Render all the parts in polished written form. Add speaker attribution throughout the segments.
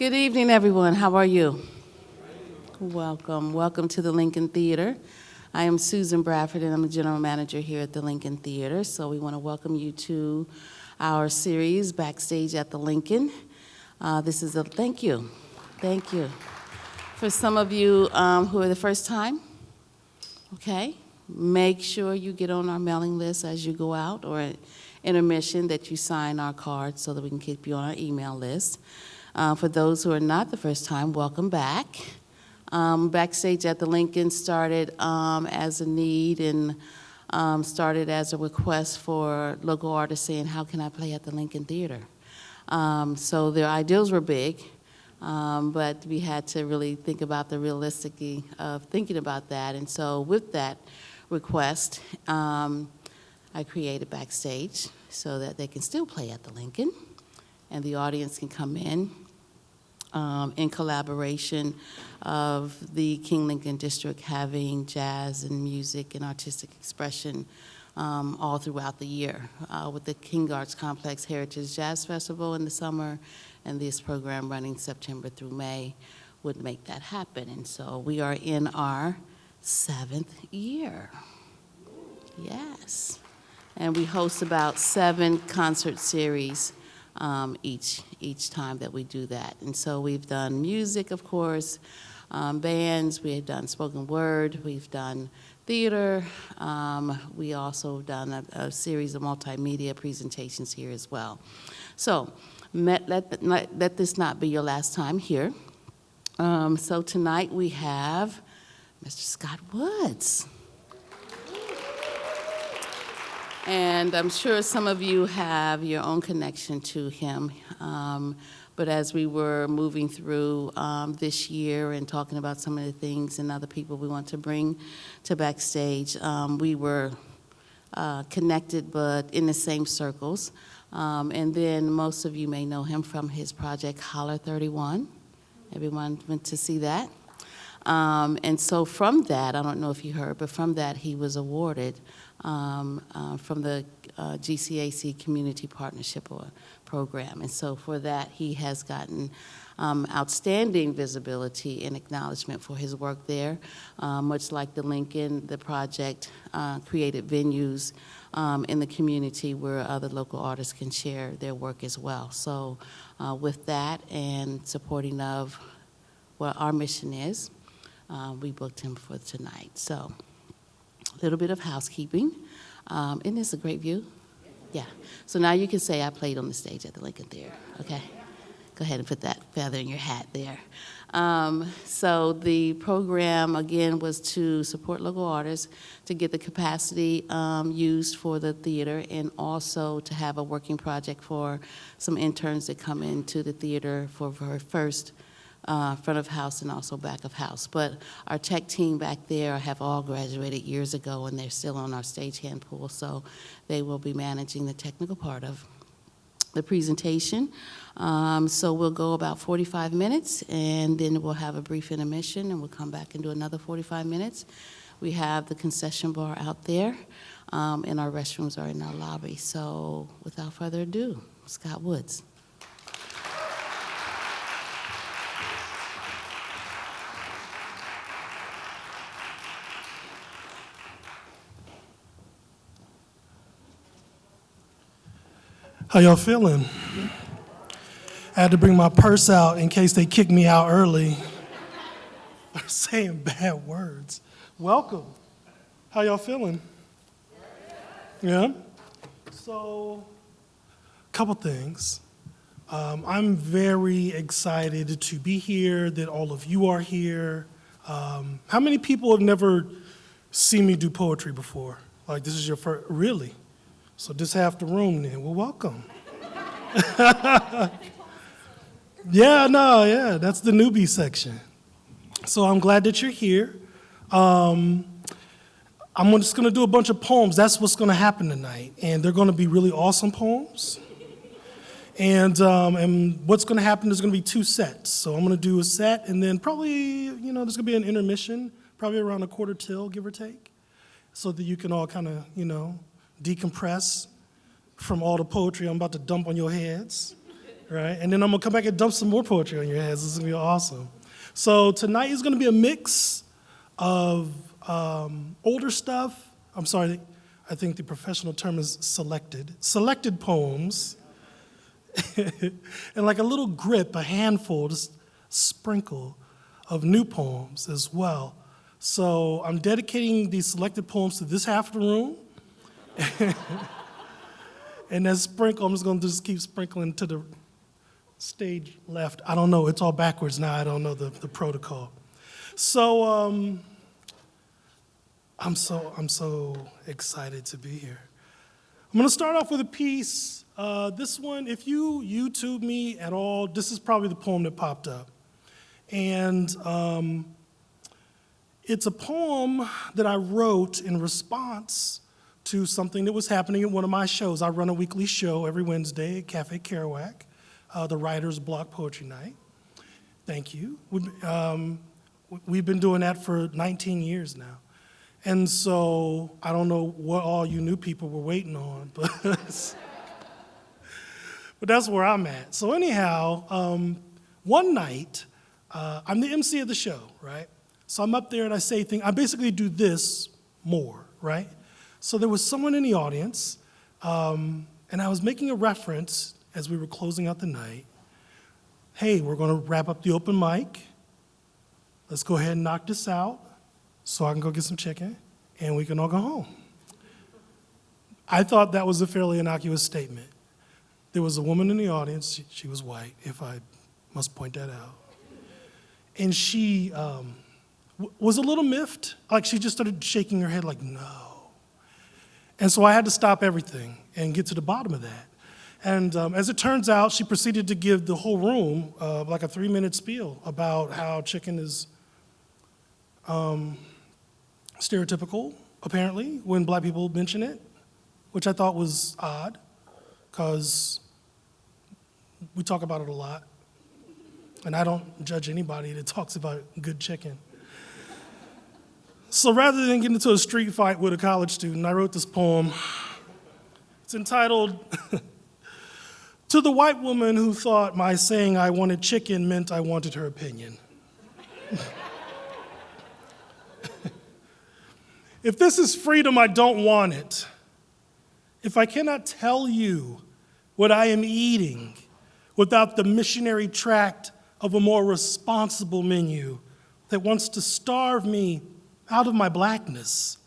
Speaker 1: Good evening, everyone. How are you? Welcome. Welcome to the Lincoln Theater. I am Susan Bradford, and I'm the general manager here at the Lincoln Theater. So we want to welcome you to our series, Backstage at the Lincoln. Thank you. Thank you. For some of you who are the first time, okay, make sure you get on our mailing list as you go out, or at intermission that you sign our card so that we can keep you on our email list. For those who are not the first time, welcome back. Backstage at the Lincoln started as a need and started as a request for local artists saying, how can I play at the Lincoln Theater? So their ideals were big, but we had to really think about the realisticity of thinking about that. And so with that request, I created Backstage so that they can still play at the Lincoln and the audience can come in collaboration of the King Lincoln District having jazz and music and artistic expression all throughout the year with the King Arts Complex Heritage Jazz Festival in the summer, and this program running September through May would make that happen. And so we are in our 7th year. Yes. And we host about 7 concert series each time that we do that. And so we've done music, of course, bands, we have done spoken word, we've done theater, we also done a series of multimedia presentations here as well. So let this not be your last time here. So tonight we have Mr. Scott Woods. And I'm sure some of you have your own connection to him. But as we were moving through this year and talking about some of the things and other people we want to bring to Backstage, we were connected but in the same circles. And then most of you may know him from his project Holler 31. Everyone went to see that. And so from that, I don't know if you heard, but from that he was awarded from the GCAC Community Partnership Program. And so for that, he has gotten outstanding visibility and acknowledgement for his work there. Much like the Lincoln, the project created venues in the community where other local artists can share their work as well. So with that and supporting of what our mission is, we booked him for tonight. So a little bit of housekeeping. Isn't this a great view? Yeah. So now you can say I played on the stage at the Lincoln Theater, okay? Go ahead and put that feather in your hat there. So the program, again, was to support local artists, to get the capacity used for the theater, and also to have a working project for some interns that come into the theater for her first front of house and also back of house. But our tech team back there have all graduated years ago, and they're still on our stagehand pool, so they will be managing the technical part of the presentation. So we'll go about 45 minutes, and then we'll have a brief intermission, and we'll come back and do another 45 minutes. We have the concession bar out there, and our restrooms are in our lobby. So without further ado, Scott Woods.
Speaker 2: How y'all feeling? I had to bring my purse out in case they kick me out early for saying bad words. Welcome. How y'all feeling? Yeah? So, a couple things. I'm very excited to be here, that all of you are here. How many people have never seen me do poetry before? Like, this is your first, really? So this half the room then. Well, welcome. Yeah, that's the newbie section. So I'm glad that you're here. I'm just going to do a bunch of poems. That's what's going to happen tonight. And they're going to be really awesome poems. And what's going to happen is going to be 2 sets. So I'm going to do a set, and then probably, there's going to be an intermission, probably around a quarter till, give or take, so that you can all kind of, decompress from all the poetry I'm about to dump on your heads, right? And then I'm gonna come back and dump some more poetry on your heads. This is gonna be awesome. So tonight is gonna be a mix of older stuff. I'm sorry, I think the professional term is selected poems, and like a little grip, a handful, just sprinkle of new poems as well. So I'm dedicating these selected poems to this half of the room. And that sprinkle, I'm just going to just keep sprinkling to the stage left. I don't know. It's all backwards now. I don't know the protocol. So I'm so excited to be here. I'm going to start off with a piece. This one, if you YouTube me at all, this is probably the poem that popped up. And it's a poem that I wrote in response to something that was happening at one of my shows. I run a weekly show every Wednesday at Cafe Kerouac, the Writer's Block Poetry Night. Thank you. We've been doing that for 19 years now. And so I don't know what all you new people were waiting on, but that's where I'm at. So anyhow, one night, I'm the MC of the show, right? So I'm up there and I say things. I basically do this more, right? So there was someone in the audience, and I was making a reference as we were closing out the night. Hey, we're going to wrap up the open mic. Let's go ahead and knock this out so I can go get some chicken, and we can all go home. I thought that was a fairly innocuous statement. There was a woman in the audience. She was white, if I must point that out. And she was a little miffed. Like, she just started shaking her head like, no. And so I had to stop everything and get to the bottom of that. And as it turns out, she proceeded to give the whole room like a 3-minute spiel about how chicken is stereotypical, apparently, when black people mention it, which I thought was odd, because we talk about it a lot. And I don't judge anybody that talks about good chicken. So rather than getting into a street fight with a college student, I wrote this poem. It's entitled, To the White Woman Who Thought My Saying I Wanted Chicken Meant I Wanted Her Opinion. If this is freedom, I don't want it. If I cannot tell you what I am eating without the missionary tract of a more responsible menu that wants to starve me out of my blackness,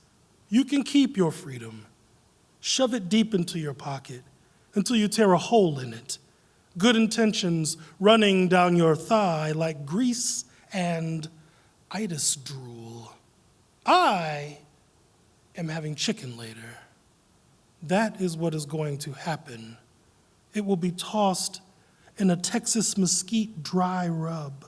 Speaker 2: you can keep your freedom. Shove it deep into your pocket until you tear a hole in it. Good intentions running down your thigh like grease and itis drool. I am having chicken later. That is what is going to happen. It will be tossed in a Texas mesquite dry rub.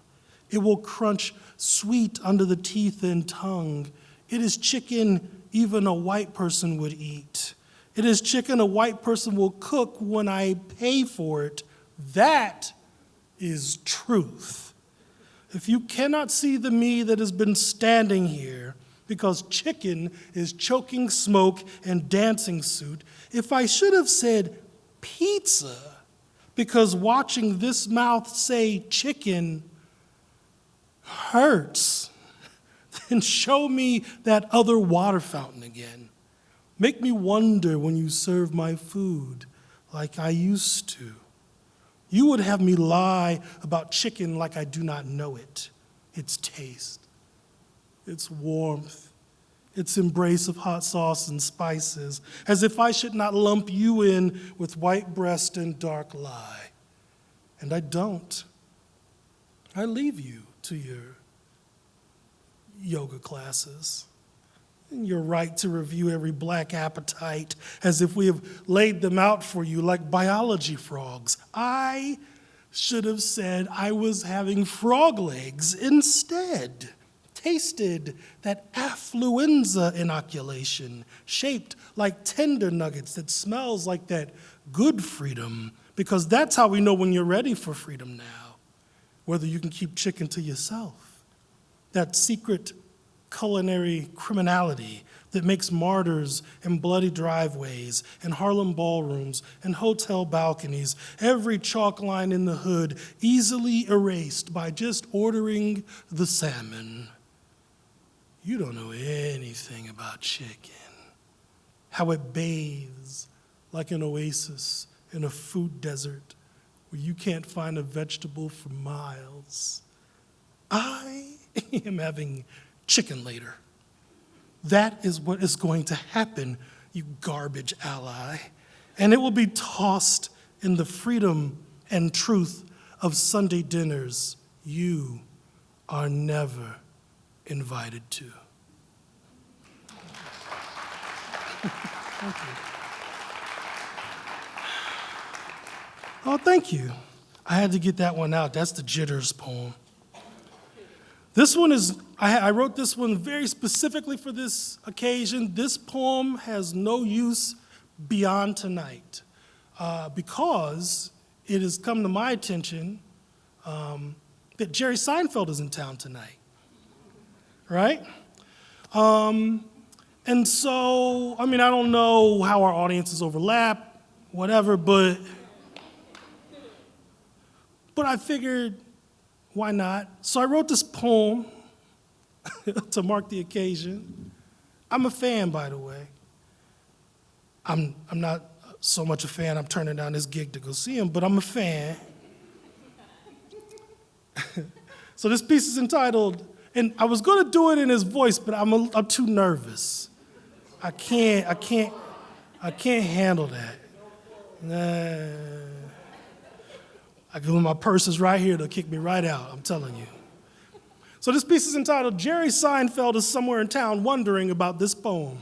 Speaker 2: It will crunch sweet under the teeth and tongue. It is chicken even a white person would eat. It is chicken a white person will cook when I pay for it. That is truth. If you cannot see the me that has been standing here because chicken is choking smoke and dancing suit, if I should have said pizza because watching this mouth say chicken hurts, then show me that other water fountain again. Make me wonder when you serve my food like I used to. You would have me lie about chicken like I do not know it. Its taste, its warmth, its embrace of hot sauce and spices, as if I should not lump you in with white breast and dark lie. And I don't. I leave you to your yoga classes and your right to review every black appetite as if we have laid them out for you like biology frogs. I should have said I was having frog legs instead. Tasted that affluenza inoculation shaped like tender nuggets that smells like that good freedom, because that's how we know when you're ready for freedom now, whether you can keep chicken to yourself. That secret culinary criminality that makes martyrs in bloody driveways and Harlem ballrooms and hotel balconies, every chalk line in the hood easily erased by just ordering the salmon. You don't know anything about chicken. How it bathes like an oasis in a food desert where you can't find a vegetable for miles. I am having chicken later. That is what is going to happen, you garbage ally. And it will be tossed in the freedom and truth of Sunday dinners you are never invited to. Thank you. Oh, thank you. I had to get that one out. That's the Jitters poem. This one is, I wrote this one very specifically for this occasion. This poem has no use beyond tonight because it has come to my attention that Jerry Seinfeld is in town tonight, right? And so, I mean, I don't know how our audiences overlap, whatever, but I figured, why not? So I wrote this poem to mark the occasion. I'm a fan, by the way. I'm not so much a fan, I'm turning down this gig to go see him, but I'm a fan. So this piece is entitled, and I was gonna do it in his voice, but I'm too nervous. I can't handle that. Nah. I give him my purse is right here, they'll kick me right out, I'm telling you. So this piece is entitled, Jerry Seinfeld is somewhere in town wondering about this poem.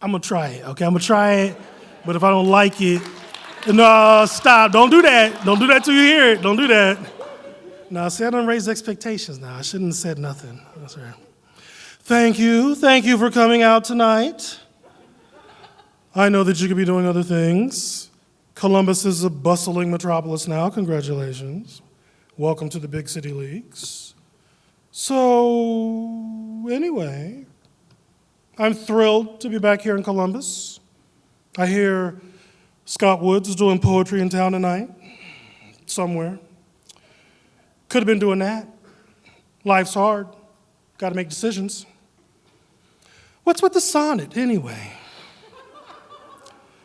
Speaker 2: I'm gonna try it, okay? I'm gonna try it, but if I don't like it, no, stop, don't do that. Don't do that till you hear it, don't do that. No, see, I done raised expectations now. I shouldn't have said nothing. That's right. Thank you for coming out tonight. I know that you could be doing other things. Columbus is a bustling metropolis now, congratulations. Welcome to the big city leagues. So, anyway, I'm thrilled to be back here in Columbus. I hear Scott Woods is doing poetry in town tonight, somewhere. Could have been doing that. Life's hard, gotta make decisions. What's with the sonnet, anyway?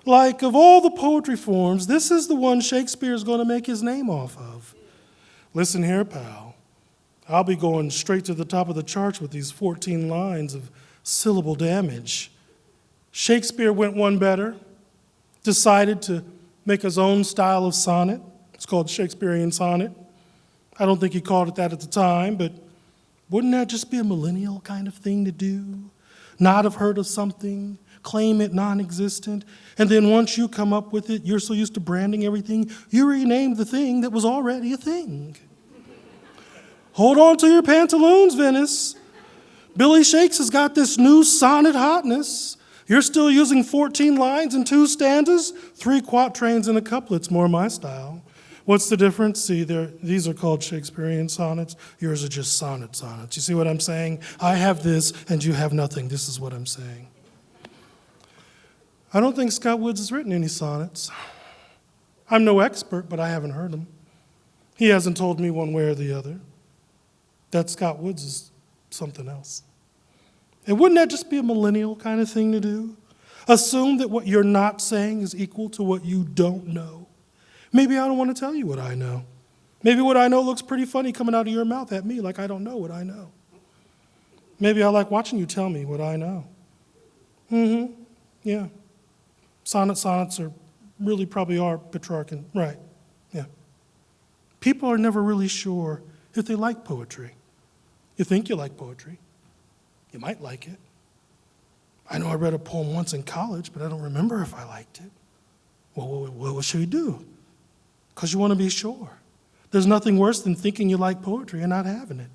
Speaker 2: Like, of all the poetry forms, this is the one Shakespeare's gonna make his name off of. Listen here, pal. I'll be going straight to the top of the charts with these 14 lines of syllable damage. Shakespeare went one better, decided to make his own style of sonnet. It's called Shakespearean sonnet. I don't think he called it that at the time, but wouldn't that just be a millennial kind of thing to do? Not have heard of something, claim it non-existent, and then once you come up with it, you're so used to branding everything, you rename the thing that was already a thing. Hold on to your pantaloons, Venice. Billy Shakes has got this new sonnet hotness. You're still using 14 lines and 2 stanzas, 3 quatrains and a couplet's more my style. What's the difference? See, these are called Shakespearean sonnets. Yours are just sonnets. You see what I'm saying? I have this and you have nothing. This is what I'm saying. I don't think Scott Woods has written any sonnets. I'm no expert, but I haven't heard them. He hasn't told me one way or the other. That Scott Woods is something else. And wouldn't that just be a millennial kind of thing to do? Assume that what you're not saying is equal to what you don't know. Maybe I don't want to tell you what I know. Maybe what I know looks pretty funny coming out of your mouth at me like I don't know what I know. Maybe I like watching you tell me what I know. Yeah. Sonnets are really probably are Petrarchan. Right, yeah. People are never really sure if they like poetry. You think you like poetry. You might like it. I know I read a poem once in college, but I don't remember if I liked it. Well, what should we do? Because you want to be sure. There's nothing worse than thinking you like poetry and not having it.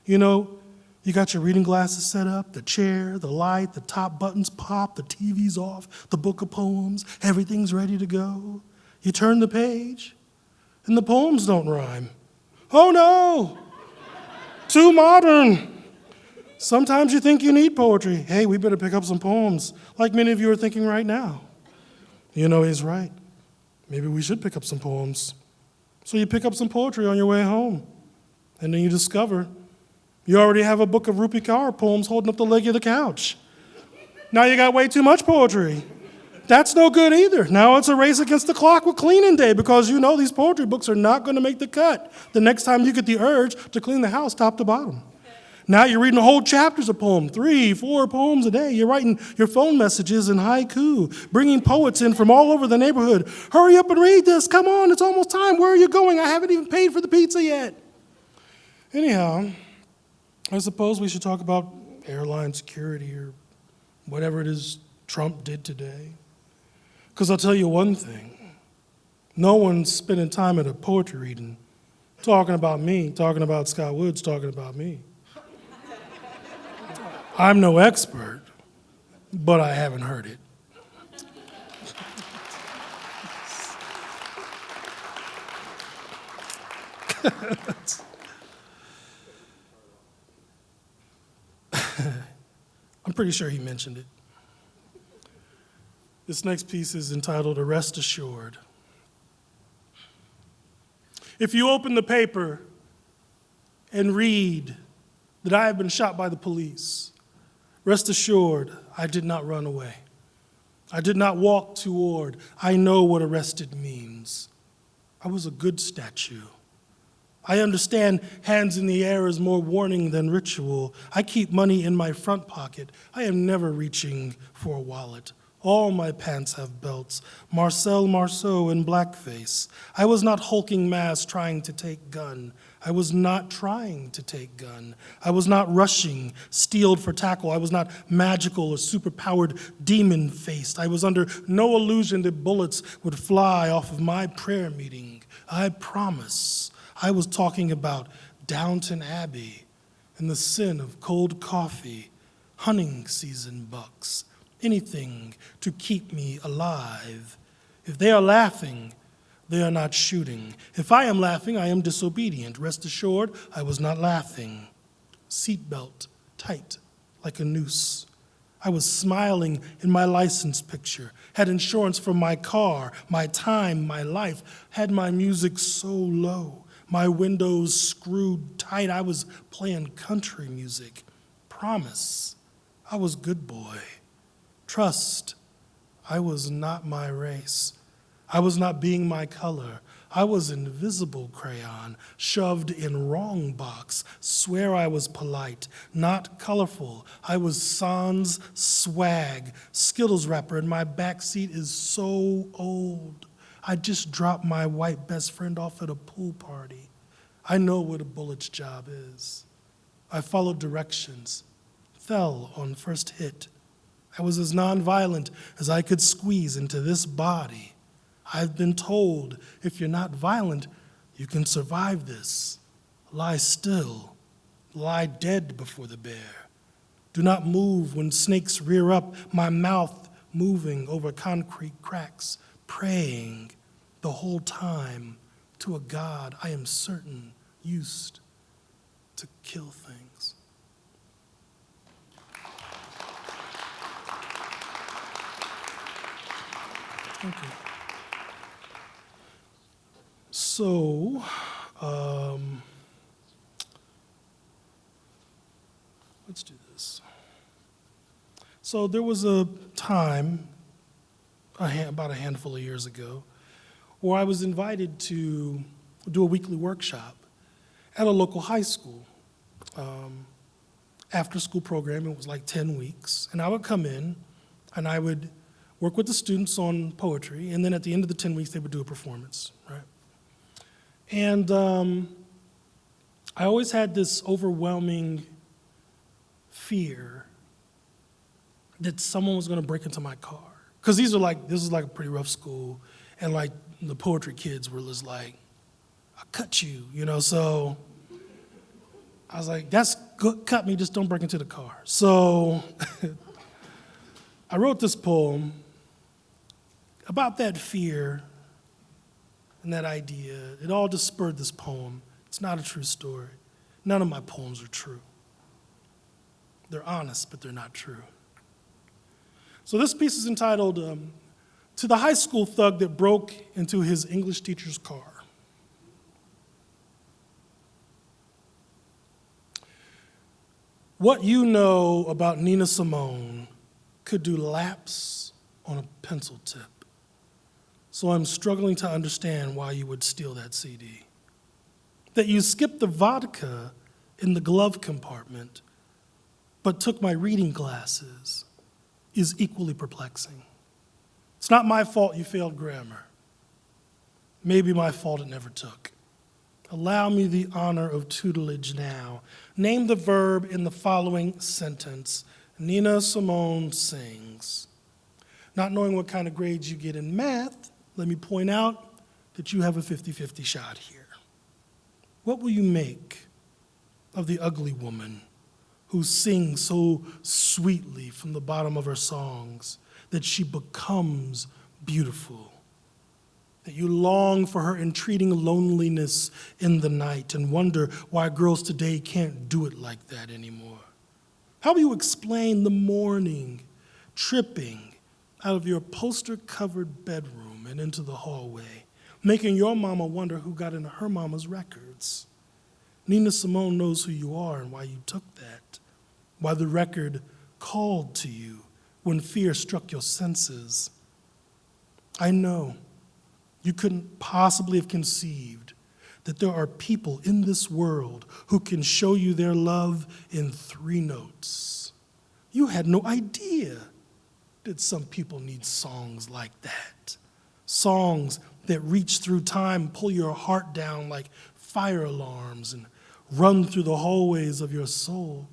Speaker 2: You know, you got your reading glasses set up, the chair, the light, the top buttons pop, the TV's off, the book of poems, everything's ready to go. You turn the page, and the poems don't rhyme. Oh no, too modern. Sometimes you think you need poetry. Hey, we better pick up some poems, like many of you are thinking right now. You know, he's right. Maybe we should pick up some poems. So you pick up some poetry on your way home, and then you discover you already have a book of Rupi Kaur poems holding up the leg of the couch. Now you got way too much poetry. That's no good either. Now it's a race against the clock with cleaning day because you know these poetry books are not going to make the cut the next time you get the urge to clean the house top to bottom. Now you're reading whole chapters of poems, 3, 4 poems a day. You're writing your phone messages in haiku, bringing poets in from all over the neighborhood. Hurry up and read this. Come on, it's almost time. Where are you going? I haven't even paid for the pizza yet. Anyhow, I suppose we should talk about airline security or whatever it is Trump did today. Because I'll tell you one thing. No one's spending time at a poetry reading talking about me, talking about Scott Woods, talking about me. I'm no expert, but I haven't heard it. I'm pretty sure he mentioned it. This next piece is entitled Arrest Assured. If you open the paper and read that I have been shot by the police, rest assured, I did not run away. I did not walk toward. I know what arrested means. I was a good statue. I understand hands in the air is more warning than ritual. I keep money in my front pocket. I am never reaching for a wallet. All my pants have belts. Marcel Marceau in blackface. I was not hulking mass trying to take gun. I was not trying to take gun. I was not rushing, steeled for tackle. I was not magical or superpowered demon-faced. I was under no illusion that bullets would fly off of my prayer meeting. I promise. I was talking about Downton Abbey and the sin of cold coffee, hunting season bucks, anything to keep me alive. If they are laughing, they are not shooting. If I am laughing, I am disobedient. Rest assured, I was not laughing. Seatbelt tight like a noose. I was smiling in my license picture, had insurance for my car, my time, my life, had my music so low, my windows screwed tight. I was playing country music. Promise, I was good boy. Trust, I was not my race. I was not being my color. I was invisible crayon, shoved in wrong box. Swear I was polite, not colorful. I was sans swag, Skittles wrapper, and my backseat is so old. I just dropped my white best friend off at a pool party. I know what a bullet's job is. I followed directions, fell on first hit. I was as nonviolent as I could squeeze into this body. I've been told if you're not violent, you can survive this. Lie still. Lie dead before the bear. Do not move when snakes rear up, my mouth moving over concrete cracks, praying the whole time to a God I am certain used to kill things. Thank you. So, let's do this. So there was a time, about a handful of years ago, where I was invited to do a weekly workshop at a local high school. After school program, it was like 10 weeks, and I would come in and I would work with the students on poetry, and then at the end of the 10 weeks, they would do a performance, right? And I always had this overwhelming fear that someone was gonna break into my car. Because this is like a pretty rough school, and like the poetry kids were just like, I'll cut you, so I was like, that's good, cut me, just don't break into the car. So I wrote this poem about that fear and that idea. It all just spurred this poem. It's not a true story. None of my poems are true. They're honest, but they're not true. So this piece is entitled, To the High School Thug That Broke into His English Teacher's Car. What you know about Nina Simone could do laps on a pencil tip. So I'm struggling to understand why you would steal that CD. That you skipped the vodka in the glove compartment, but took my reading glasses is equally perplexing. It's not my fault you failed grammar. Maybe my fault it never took. Allow me the honor of tutelage now. Name the verb in the following sentence. Nina Simone sings. Not knowing what kind of grades you get in math, let me point out that you have a 50-50 shot here. What will you make of the ugly woman who sings so sweetly from the bottom of her songs that she becomes beautiful? That you long for her entreating loneliness in the night and wonder why girls today can't do it like that anymore? How will you explain the morning tripping out of your poster-covered bedroom and into the hallway, making your mama wonder who got into her mama's records? Nina Simone knows who you are and why you took that, why the record called to you when fear struck your senses. I know you couldn't possibly have conceived that there are people in this world who can show you their love in 3 notes. You had no idea that some people need songs like that. Songs that reach through time, pull your heart down like fire alarms and run through the hallways of your soul,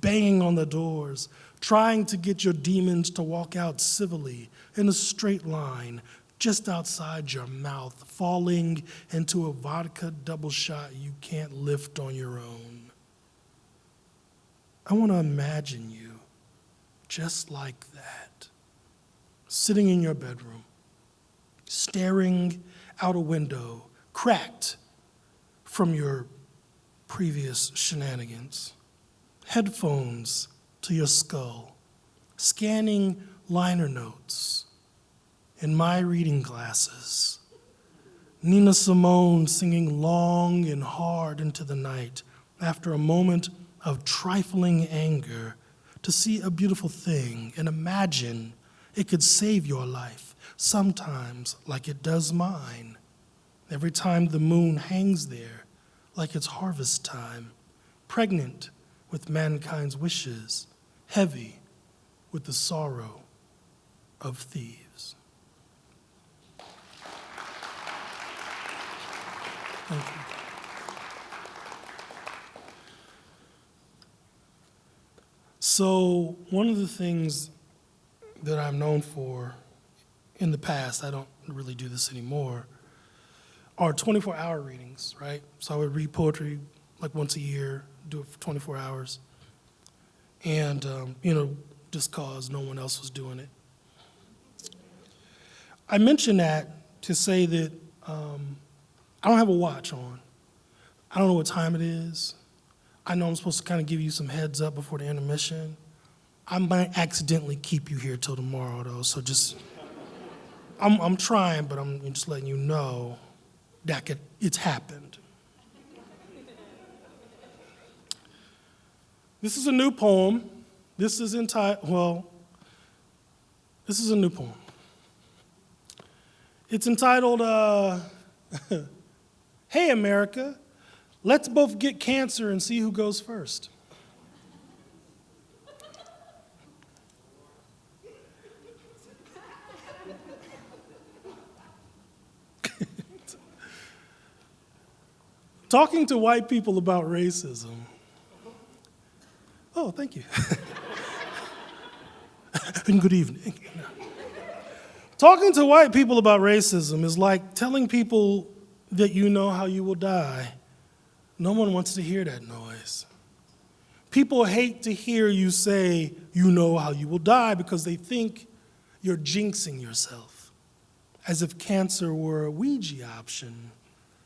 Speaker 2: banging on the doors, trying to get your demons to walk out civilly in a straight line, just outside your mouth, falling into a vodka double shot you can't lift on your own. I want to imagine you just like that, sitting in your bedroom, staring out a window, cracked from your previous shenanigans, headphones to your skull, scanning liner notes in my reading glasses, Nina Simone singing long and hard into the night after a moment of trifling anger to see a beautiful thing and imagine it could save your life, sometimes like it does mine. Every time the moon hangs there like it's harvest time, pregnant with mankind's wishes, heavy with the sorrow of thieves. Thank you. So one of the things that I'm known for in the past, I don't really do this anymore, are 24-hour readings, right? So I would read poetry like once a year, do it for 24 hours. And, just cause no one else was doing it. I mention that to say that I don't have a watch on. I don't know what time it is. I know I'm supposed to kind of give you some heads up before the intermission. I might accidentally keep you here till tomorrow, though, so just, I'm trying, but I'm just letting you know that it's happened. This is a new poem. This is a new poem. It's entitled, Hey America, let's both get cancer and see who goes first. Talking to white people about racism. Oh, thank you. And good evening. Talking to white people about racism is like telling people that you know how you will die. No one wants to hear that noise. People hate to hear you say you know how you will die because they think you're jinxing yourself, as if cancer were a Ouija option,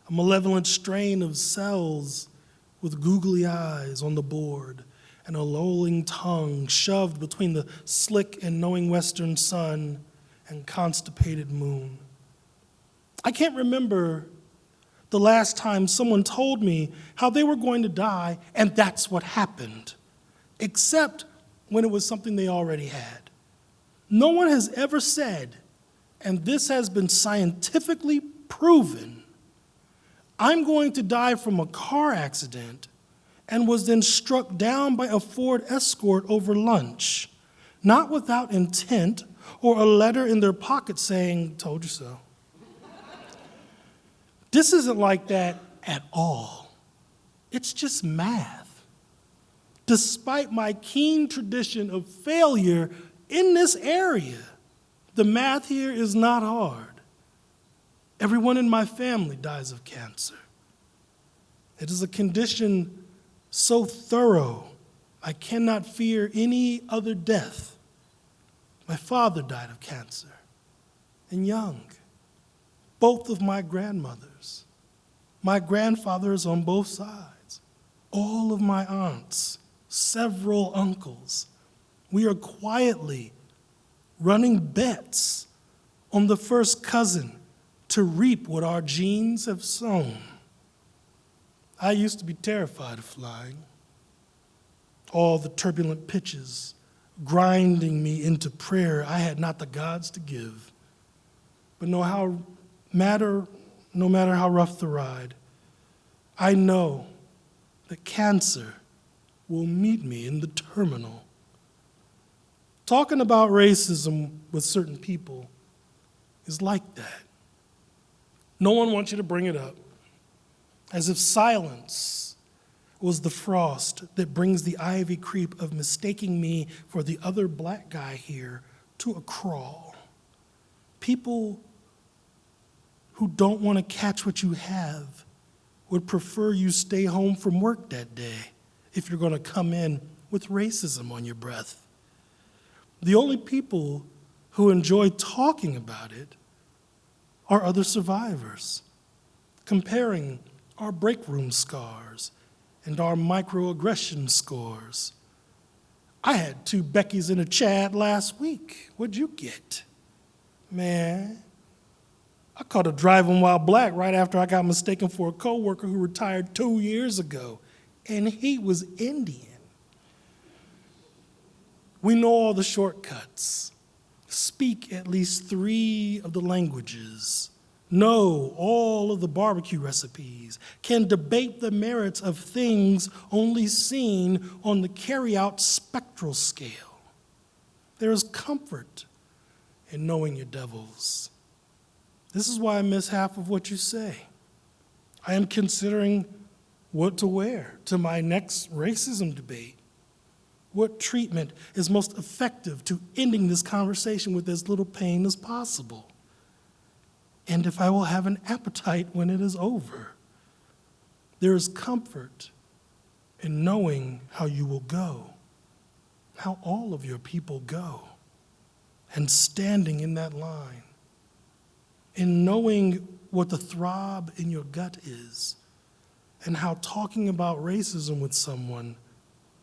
Speaker 2: a malevolent strain of cells with googly eyes on the board and a lolling tongue shoved between the slick and knowing western sun and constipated moon. I can't remember the last time someone told me how they were going to die and that's what happened, except when it was something they already had. No one has ever said, and this has been scientifically proven, I'm going to die from a car accident and was then struck down by a Ford Escort over lunch, not without intent or a letter in their pocket saying, told you so. This isn't like that at all. It's just math. Despite my keen tradition of failure in this area, the math here is not hard. Everyone in my family dies of cancer. It is a condition so thorough, I cannot fear any other death. My father died of cancer, and young. Both of my grandmothers, my grandfathers on both sides, all of my aunts, several uncles. We are quietly running bets on the first cousin to reap what our genes have sown. I used to be terrified of flying. All the turbulent pitches grinding me into prayer I had not the gods to give. But no matter how rough the ride, I know that cancer will meet me in the terminal. Talking about racism with certain people is like that. No one wants you to bring it up, as if silence was the frost that brings the ivy creep of mistaking me for the other black guy here to a crawl. People who don't want to catch what you have would prefer you stay home from work that day if you're going to come in with racism on your breath. The only people who enjoy talking about it are other survivors, comparing our break room scars and our microaggression scores. I had 2 Beckys in a Chad last week. What'd you get? Man, I caught a driving while black right after I got mistaken for a coworker who retired 2 years ago, and he was Indian. We know all the shortcuts, speak at least 3 of the languages, know all of the barbecue recipes, can debate the merits of things only seen on the carry-out spectral scale. There is comfort in knowing your devils. This is why I miss half of what you say. I am considering what to wear to my next racism debate. What treatment is most effective to ending this conversation with as little pain as possible? And if I will have an appetite when it is over. There is comfort in knowing how you will go, how all of your people go, and standing in that line, in knowing what the throb in your gut is, and how talking about racism with someone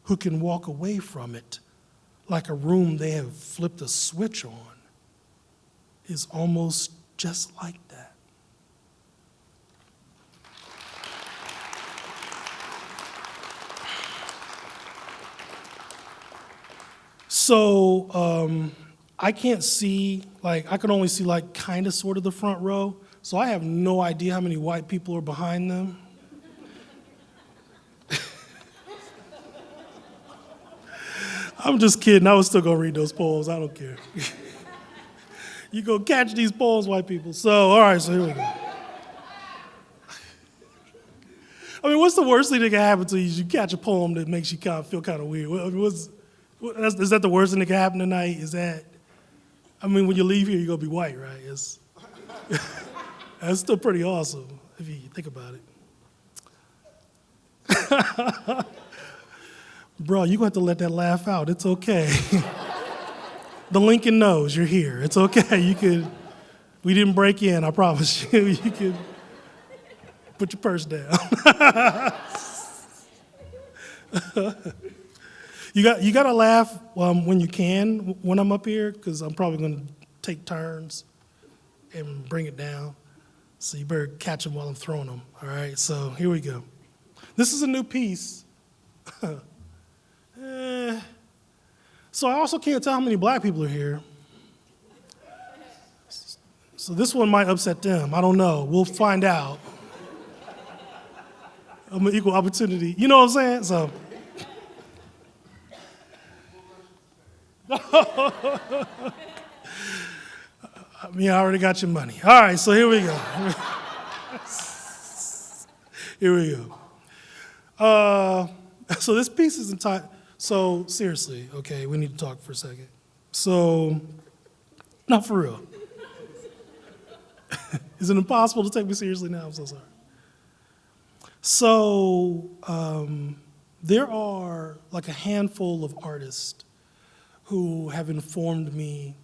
Speaker 2: who can walk away from it like a room they have flipped a switch on is almost just like that. So I can't see, I can only see kind of sort of the front row, so I have no idea how many white people are behind them. I'm just kidding. I was still going to read those poems. I don't care. You go catch these poems, white people. So, all right, so here we go. I mean, what's the worst thing that can happen to you is you catch a poem that makes you feel kind of weird? Is that the worst thing that can happen tonight? When you leave here, you're going to be white, right? That's still pretty awesome if you think about it. Bro, you're going to have to let that laugh out. It's okay. The Lincoln knows you're here. It's okay. We didn't break in, I promise you. You could Put your purse down. You got to laugh when you can when I'm up here, because I'm probably going to take turns and bring it down. So you better catch them while I'm throwing them. All right, so here we go. This is a new piece. So I also can't tell how many black people are here. So this one might upset them. I don't know. We'll find out. I'm an equal opportunity. You know what I'm saying? So. I mean, I already got your money. All right, so here we go. Here we go. So this piece is entitled, so seriously, okay, we need to talk for a second. So, not for real. Is it impossible to take me seriously now? I'm so sorry. So, there are like a handful of artists who have informed me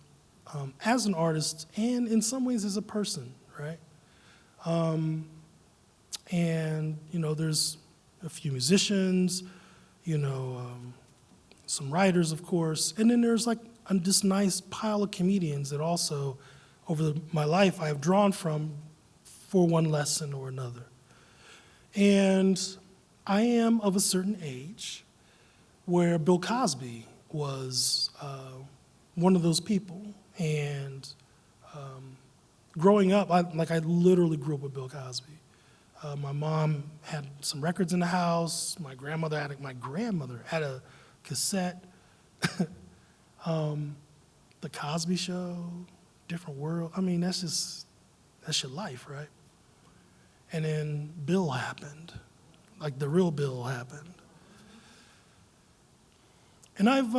Speaker 2: as an artist and in some ways as a person, right? And, you know, there's a few musicians, you know, some writers, of course, and then there's like this nice pile of comedians that also, over my life, I have drawn from for one lesson or another. And I am of a certain age where Bill Cosby was one of those people. And growing up, I literally grew up with Bill Cosby. My mom had some records in the house. My grandmother had a cassette. The Cosby Show, Different World. I mean, that's your life, right? And then Bill happened, like the real Bill happened. And I've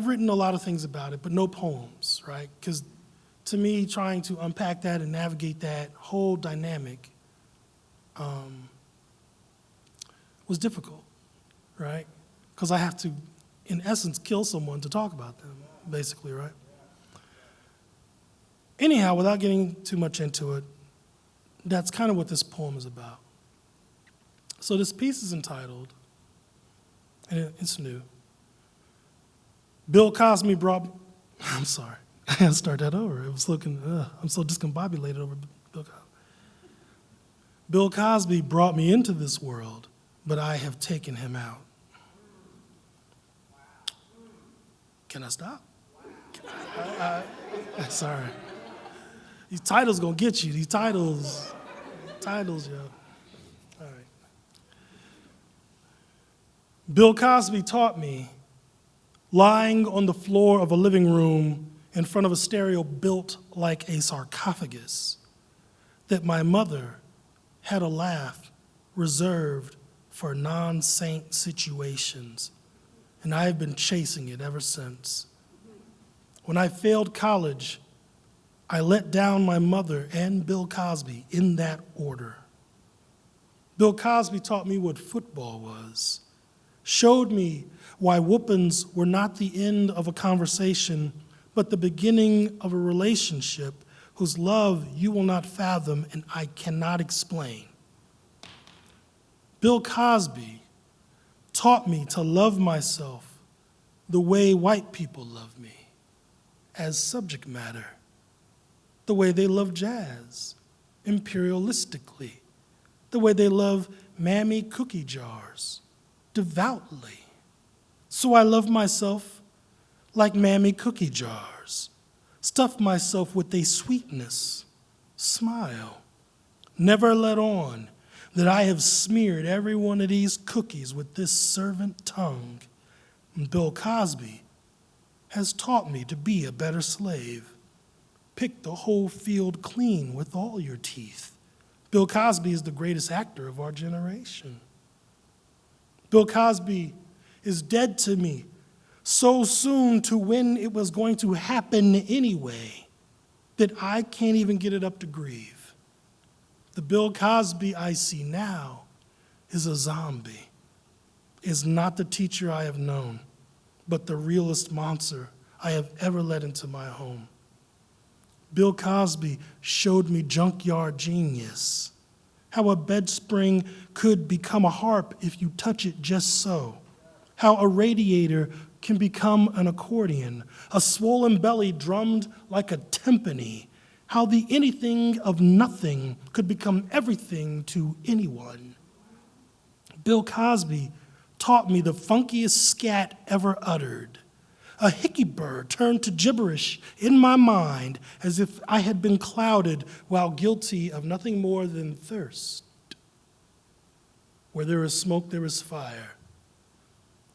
Speaker 2: written a lot of things about it, but no poems, right? Because to me, trying to unpack that and navigate that whole dynamic was difficult, right? Because I have to, in essence, kill someone to talk about them, basically, right? Anyhow, without getting too much into it, that's kind of what this poem is about. So this piece is entitled, and it's new, Bill Cosby brought, I'm sorry, I had to start that over. It was looking, I'm so discombobulated over Bill Cosby. Bill Cosby brought me into this world, but I have taken him out. Can I stop? Sorry. These titles gonna get you. These titles, yo. All right. Bill Cosby taught me, lying on the floor of a living room in front of a stereo built like a sarcophagus, that my mother had a laugh reserved for non-saint situations, and I have been chasing it ever since. When I failed college, I let down my mother and Bill Cosby in that order. Bill Cosby taught me what football was, showed me why whoopings were not the end of a conversation, but the beginning of a relationship whose love you will not fathom and I cannot explain. Bill Cosby taught me to love myself the way white people love me, as subject matter, the way they love jazz, imperialistically, the way they love Mammy cookie jars, devoutly. So I love myself like Mammy cookie jars, stuff myself with a sweetness, smile, never let on that I have smeared every one of these cookies with this servant tongue. And Bill Cosby has taught me to be a better slave. Pick the whole field clean with all your teeth. Bill Cosby is the greatest actor of our generation. Bill Cosby is dead to me so soon to when it was going to happen anyway that I can't even get it up to grieve. The Bill Cosby I see now is a zombie, is not the teacher I have known, but the realest monster I have ever let into my home. Bill Cosby showed me junkyard genius, How a bed spring could become a harp if you touch it just so. How a radiator can become an accordion, a swollen belly drummed like a timpani. How the anything of nothing could become everything to anyone. Bill Cosby taught me the funkiest scat ever uttered. A hickey bird turned to gibberish in my mind as if I had been clouded while guilty of nothing more than thirst. Where there is smoke, there is fire.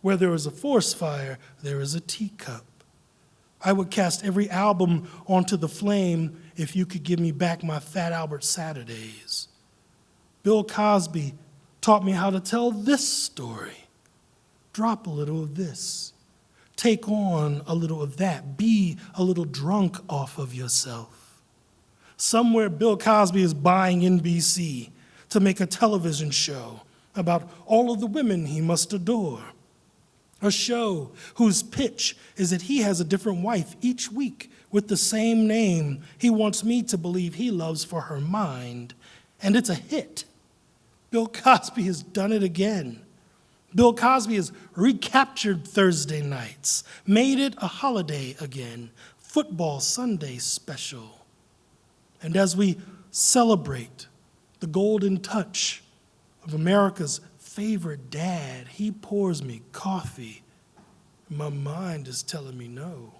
Speaker 2: Where there is a forest fire, there is a teacup. I would cast every album onto the flame if you could give me back my Fat Albert Saturdays. Bill Cosby taught me how to tell this story. Drop a little of this. Take on a little of that. Be a little drunk off of yourself. Somewhere Bill Cosby is buying NBC to make a television show about all of the women he must adore. A show whose pitch is that he has a different wife each week with the same name he wants me to believe he loves for her mind. And it's a hit. Bill Cosby has done it again. Bill Cosby has recaptured Thursday nights, made it a holiday again, football Sunday special. And as we celebrate the golden touch of America's favorite dad, he pours me coffee. My mind is telling me no,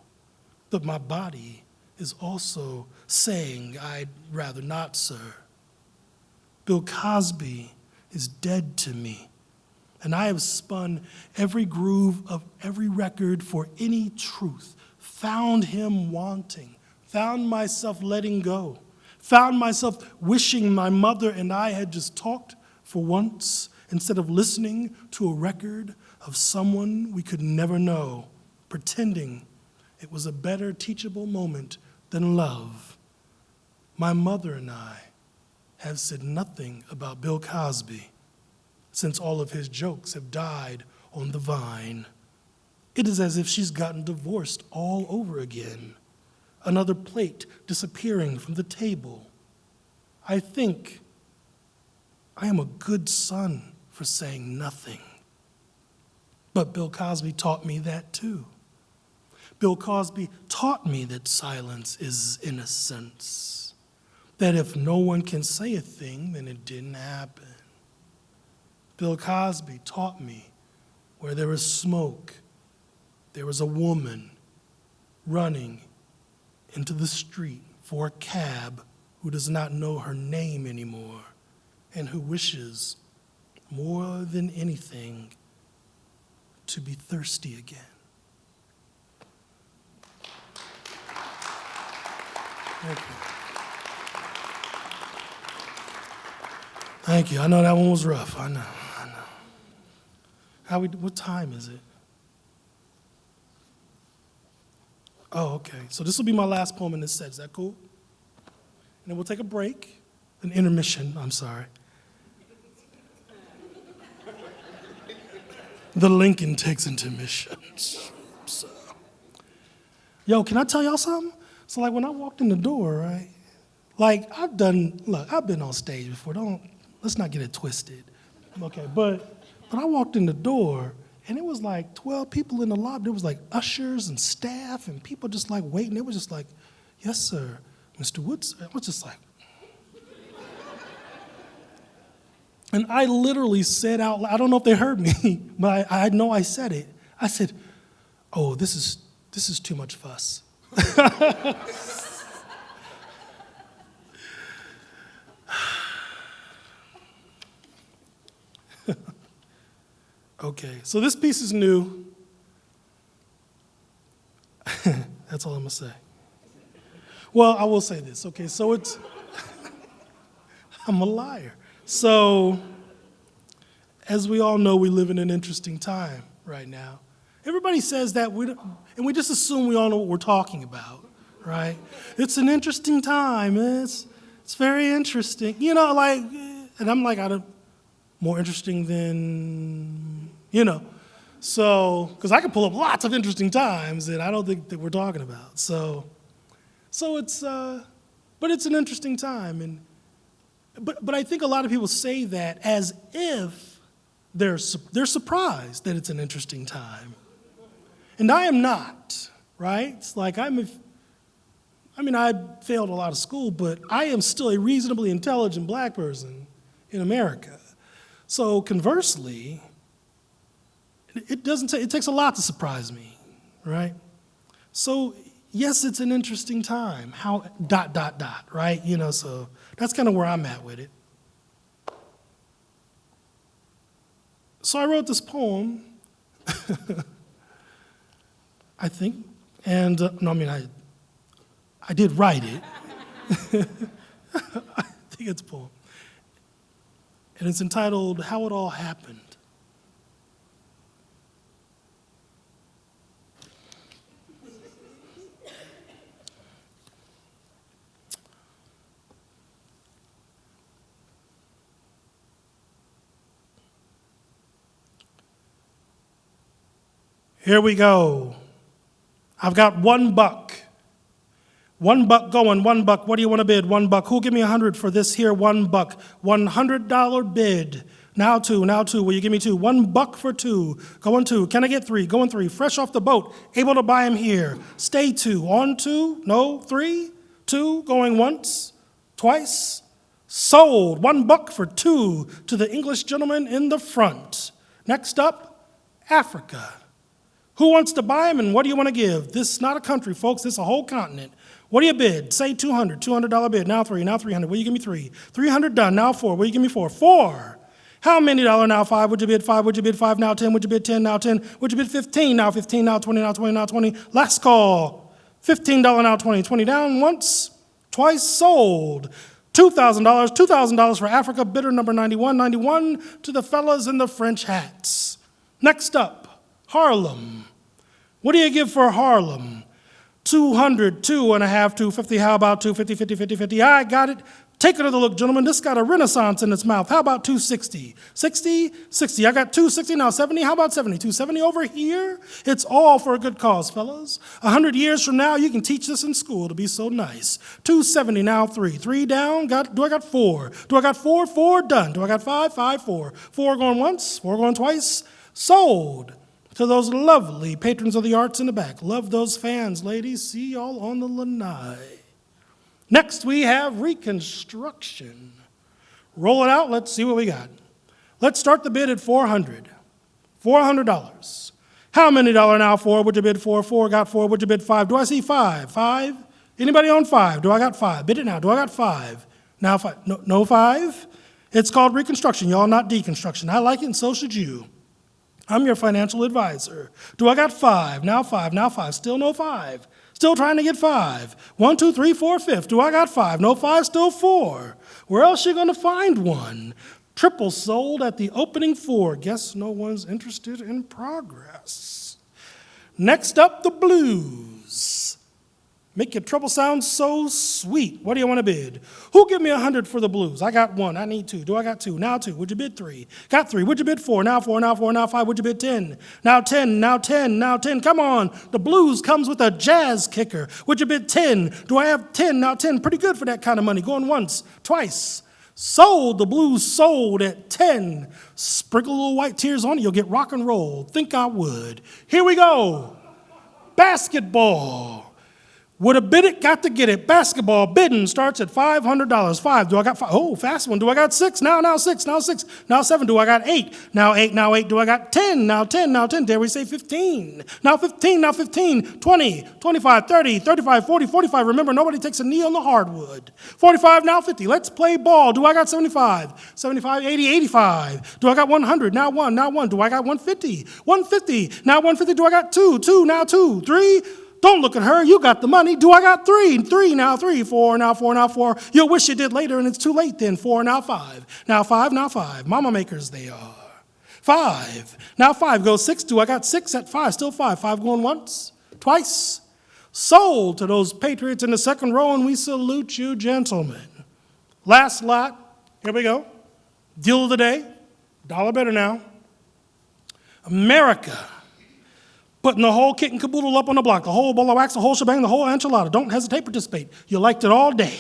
Speaker 2: but my body is also saying I'd rather not, sir. Bill Cosby is dead to me. And I have spun every groove of every record for any truth, found him wanting, found myself letting go, found myself wishing my mother and I had just talked for once instead of listening to a record of someone we could never know, pretending it was a better teachable moment than love. My mother and I have said nothing about Bill Cosby since all of his jokes have died on the vine. It is as if she's gotten divorced all over again. Another plate disappearing from the table. I think I am a good son for saying nothing. But Bill Cosby taught me that too. Bill Cosby taught me that silence is innocence. That if no one can say a thing, then it didn't happen. Bill Cosby taught me where there is smoke, there is a woman running into the street for a cab who does not know her name anymore and who wishes more than anything to be thirsty again. Thank you. Thank you. I know that one was rough. I know. What time is it? Oh, okay. So this will be my last poem in this set. Is that cool? And then we'll take a break, an intermission, I'm sorry. The Lincoln takes intermissions. So. Yo, can I tell y'all something? So like when I walked in the door, right? Like I've been on stage before. Let's not get it twisted. Okay, but I walked in the door and it was like 12 people in the lobby. There was like ushers and staff and people just like waiting. It was just like, yes, sir, Mr. Woods. I was just like, and I literally said out loud, I don't know if they heard me, but I know I said it. I said, oh, this is too much fuss. Okay, so this piece is new. That's all I'm gonna say. Well, I will say this. Okay, so it's, I'm a liar. So, as we all know, we live in an interesting time right now. Everybody says that, and we just assume we all know what we're talking about, right? It's an interesting time. It's very interesting. You know, like, and I'm like, more interesting than, So, because I can pull up lots of interesting times that I don't think that we're talking about. So it's, but it's an interesting time. And But I think a lot of people say that as if they're surprised that it's an interesting time. And I am not, right? It's like I failed a lot of school, but I am still a reasonably intelligent black person in America. So conversely, it takes a lot to surprise me, right? So yes, it's an interesting time. How ... right? So that's kind of where I'm at with it. So I wrote this poem, I think, and I did write it. I think it's a poem. And it's entitled, How It All Happened. Here we go. I've got $1. $1 going, $1. What do you want to bid? $1. Who'll give me 100 for this here $1? $100 bid. Now two. Will you give me 2? $1 for 2. Going 2. Can I get 3? Going 3. Fresh off the boat. Able to buy him here. Stay 2. On 2? No. 3? 2. Going once. Twice. Sold. $1 for 2 to the English gentleman in the front. Next up, Africa. Who wants to buy him and what do you want to give? This is not a country, folks. This is a whole continent. What do you bid? Say $200. $200 bid. Now 3. Now 300. Will you give me 3? 300 done. Now 4. Will you give me 4? 4. How many dollar now? 5. Would you bid 5? Would you bid 5? Now 10. Would you bid 10? Now 10. Would you bid 15? Now 15. Now 20. Now 20. Now 20. Last call. $15 now 20. 20 down once. Twice sold. $2,000. $2,000 for Africa. Bidder number 91. 91 to the fellas in the French hats. Next up, Harlem. What do you give for Harlem? 200, 2.5, 250. How about 250, 50, 50, 50? I got it. Take another look, gentlemen. This got a renaissance in its mouth. How about 260? 60, 60. I got 260, now 70. How about 70? 270 over here? It's all for a good cause, fellas. 100 years from now, you can teach this in school to be so nice. 270, now 3. 3 down. Do I got 4? Do I got 4? 4 done. Do I got 5? 5, 4. 4 going once, 4 going twice. Sold. To those lovely patrons of the arts in the back. Love those fans, ladies. See y'all on the lanai. Next, we have Reconstruction. Roll it out. Let's see what we got. Let's start the bid at $400. $400. How many dollar now? 4. Would you bid 4? 4 got 4. Would you bid 5? Do I see 5? 5? Anybody on 5? Do I got 5? Bid it now. Do I got 5? Now 5. No 5? It's called Reconstruction, y'all, not deconstruction. I like it, and so should you. I'm your financial advisor. Do I got 5? Now 5, now 5. Still no 5. Still trying to get 5. 1, 2, 3, 4, 5. Do I got 5? No 5, still 4. Where else you gonna find one? Triple sold at the opening 4. Guess no one's interested in progress. Next up, the blues. Make your trouble sound so sweet. What do you want to bid? Who'll give me 100 for the blues? I got 1. I need 2. Do I got 2? Now 2. Would you bid 3? Got 3. Would you bid 4? Now 4. Now 4. Now 5. Would you bid 10? Now 10. Now 10. Now 10. Come on. The blues comes with a jazz kicker. Would you bid 10? Do I have 10? Now 10. Pretty good for that kind of money. Going once, twice. Sold. The blues sold at 10. Sprinkle a little white tears on it. You'll get rock and roll. Think I would. Here we go. Basketball. Would have bid it, got to get it. Basketball bidding starts at $500. 5. Do I got 5? Oh, fast one. Do I got 6? Now 6. Now 6. Now 7. Do I got 8? Now 8. Now 8. Do I got 10? Now 10. Now 10. Dare we say 15? Now 15. Now 15. 20. 25. 30. 35. 40. 45. Remember, nobody takes a knee on the hardwood. 45. Now 50. Let's play ball. Do I got 75? 75. 80. 85. Do I got 100? Now 1. Now 1. Do I got 150? 150. Now 150. Do I got 2? 2. Now 2. 3. Don't look at her. You got the money. Do I got 3? 3, now 3. 4, now 4, now 4. You'll wish you did later, and it's too late then. 4, now 5. Now 5, now 5. Mama makers they are. 5. Now 5 goes 6. Do I got 6 at 5? Still 5. 5 going once, twice. Sold to those patriots in the second row, and we salute you, gentlemen. Last lot. Here we go. Deal of the day. Dollar better now. America. Putting the whole kit and caboodle up on the block, the whole bowl of wax, the whole shebang, the whole enchilada. Don't hesitate, participate. You liked it all day.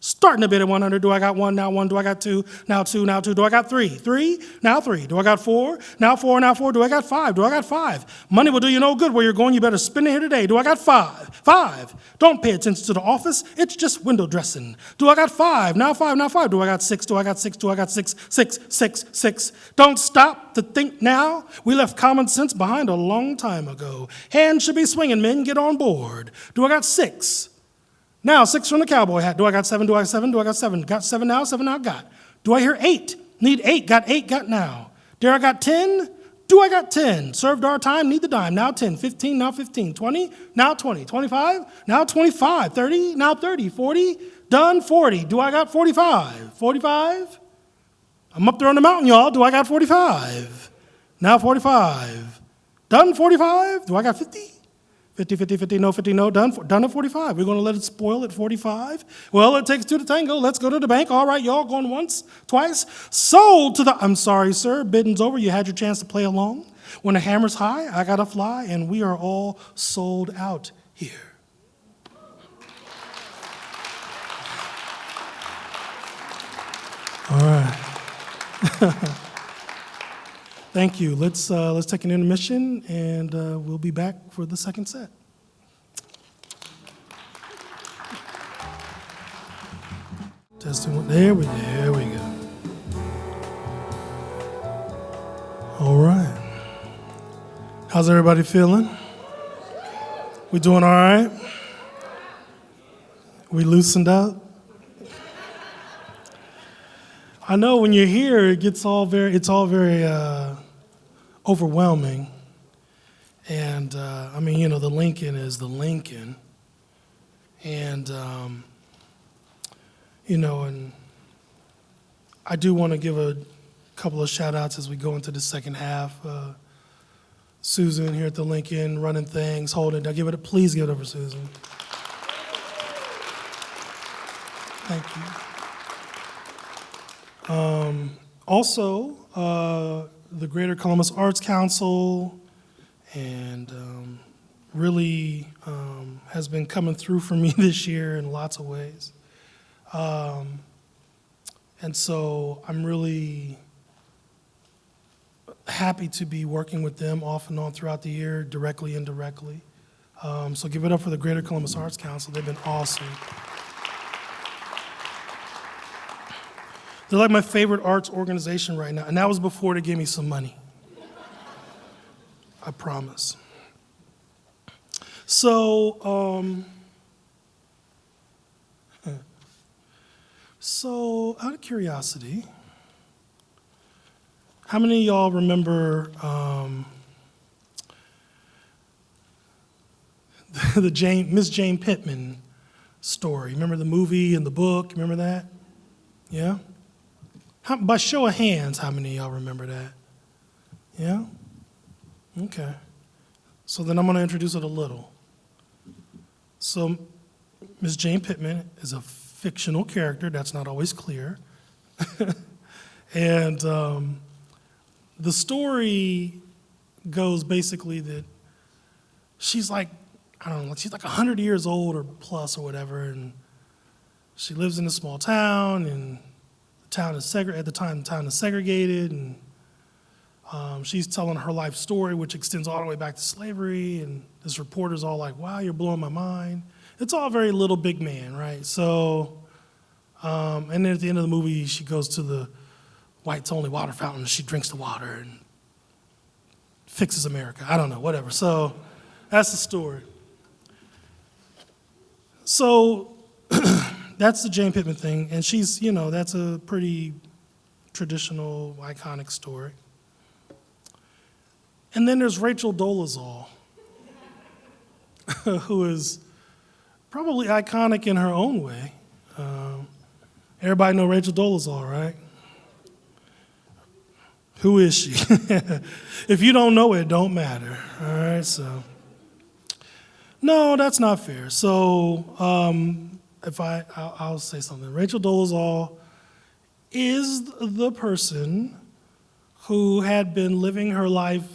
Speaker 2: Starting a bid at 100. Do I got one? Now one. Do I got two? Now two. Now two. Do I got three? Three. Now three. Do I got four? Now four. Now four. Do I got five? Do I got five? Money will do you no good where you're going. You better spend it here today. Do I got five? Five. Don't pay attention to the office. It's just window dressing. Do I got five? Now five. Now five. Do I got six? Do I got six? Do I got six? Six. Six. Six. Don't stop to think now. We left common sense behind a long time ago. Hands should be swinging, men. Get on board. Do I got six? Now, six from the cowboy hat. Do I got seven? Do I got seven? Do I got seven? Got seven now? Seven now? Got. Do I hear eight? Need eight. Got eight. Got now. Dare I got 10? Do I got 10? Served our time. Need the dime. Now 10. 15. Now 15. 20. Now 20. 25. Now 25. 30. Now 30. 40. Done. 40. Do I got 45? 45? I'm up there on the mountain, y'all. Do I got 45? Now 45. Done 45? Do I got 50? 50, 50, 50, no, 50, no, done at 45. We're going to let it spoil at 45? Well, it takes two to tango. Let's go to the bank. All right, y'all, going once, twice. Sold to the, I'm sorry, sir, bidding's over. You had your chance to play along. When the hammer's high, I got to fly, and we are all sold out here. All right. Thank you. Let's take an intermission, and we'll be back for the second set. Testing one. There we go. All right. How's everybody feeling? We doing all right? We loosened up? I know when you're here, it's all very overwhelming. And I mean, you know, the Lincoln is the Lincoln. And, you know, and I do want to give a couple of shout outs as we go into the second half. Susan here at the Lincoln, running things, holding it. Please give it up for Susan. Thank you. Also, the Greater Columbus Arts Council, and really has been coming through for me this year in lots of ways. And so I'm really happy to be working with them off and on throughout the year, directly, indirectly. So give it up for the Greater Columbus Arts Council. They've been awesome. They're like my favorite arts organization right now, and that was before they gave me some money. I promise. So, out of curiosity, how many of y'all remember the Miss Jane Pittman story? Remember the movie and the book? Remember that? Yeah? By show of hands, how many of y'all remember that? Yeah? Okay. So then I'm going to introduce it a little. So Miss Jane Pittman is a fictional character. That's not always clear. And the story goes basically that she's like, I don't know, she's like 100 years old or plus or whatever, and she lives in a small town, and town is at the time the town is segregated, and she's telling her life story, which extends all the way back to slavery, and this reporter's all like, wow, you're blowing my mind. It's all very Little Big Man, right? So, and then at the end of the movie, she goes to the whites only water fountain, and she drinks the water and fixes America. I don't know, whatever. So that's the story. So that's the Jane Pittman thing, and she's, you know, that's a pretty traditional, iconic story. And then there's Rachel Dolezal, who is probably iconic in her own way. Everybody know Rachel Dolezal, right? Who is she? If you don't know it, don't matter. All right, so. No, that's not fair. So I'll say something. Rachel Dolezal is the person who had been living her life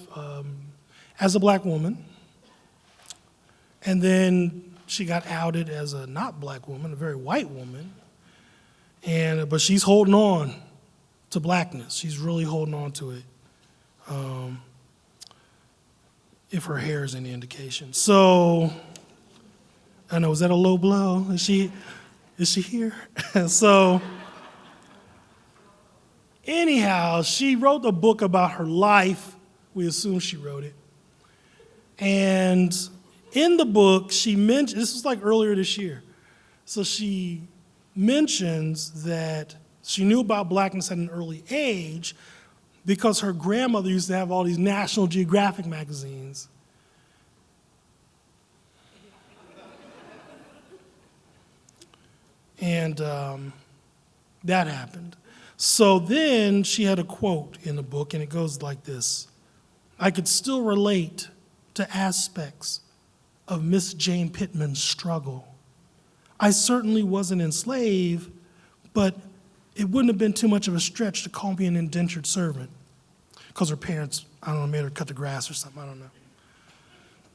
Speaker 2: as a black woman, and then she got outed as a not black woman, a very white woman, But she's holding on to blackness. She's really holding on to it, if her hair is any indication. So, I know, is that a low blow? Is she here? So, anyhow, she wrote a book about her life. We assume she wrote it. And in the book, she mentioned, this was like earlier this year, so she mentions that she knew about blackness at an early age because her grandmother used to have all these National Geographic magazines. And that happened. So then she had a quote in the book, and it goes like this: I could still relate to aspects of Miss Jane Pittman's struggle. I certainly wasn't enslaved, but it wouldn't have been too much of a stretch to call me an indentured servant, because her parents, I don't know, made her cut the grass or something, I don't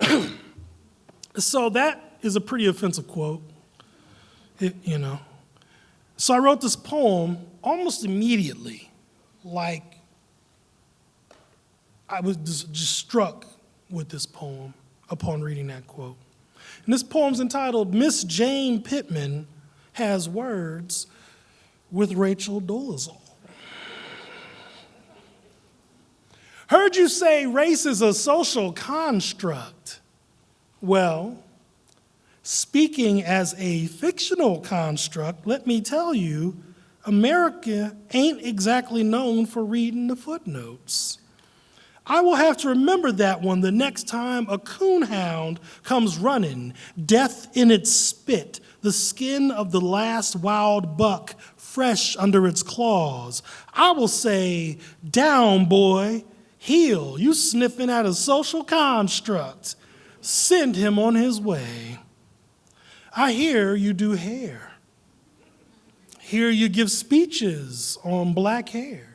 Speaker 2: know. So that is a pretty offensive quote, So I wrote this poem almost immediately, like I was just struck with this poem upon reading that quote. And this poem's entitled, Miss Jane Pittman Has Words with Rachel Dolezal. Heard you say race is a social construct. Well, speaking as a fictional construct, let me tell you, America ain't exactly known for reading the footnotes. I will have to remember that one the next time a coonhound comes running, death in its spit, the skin of the last wild buck fresh under its claws. I will say, down, boy, heel, you sniffing at a social construct. Send him on his way. I hear you do hair. Hear you give speeches on black hair.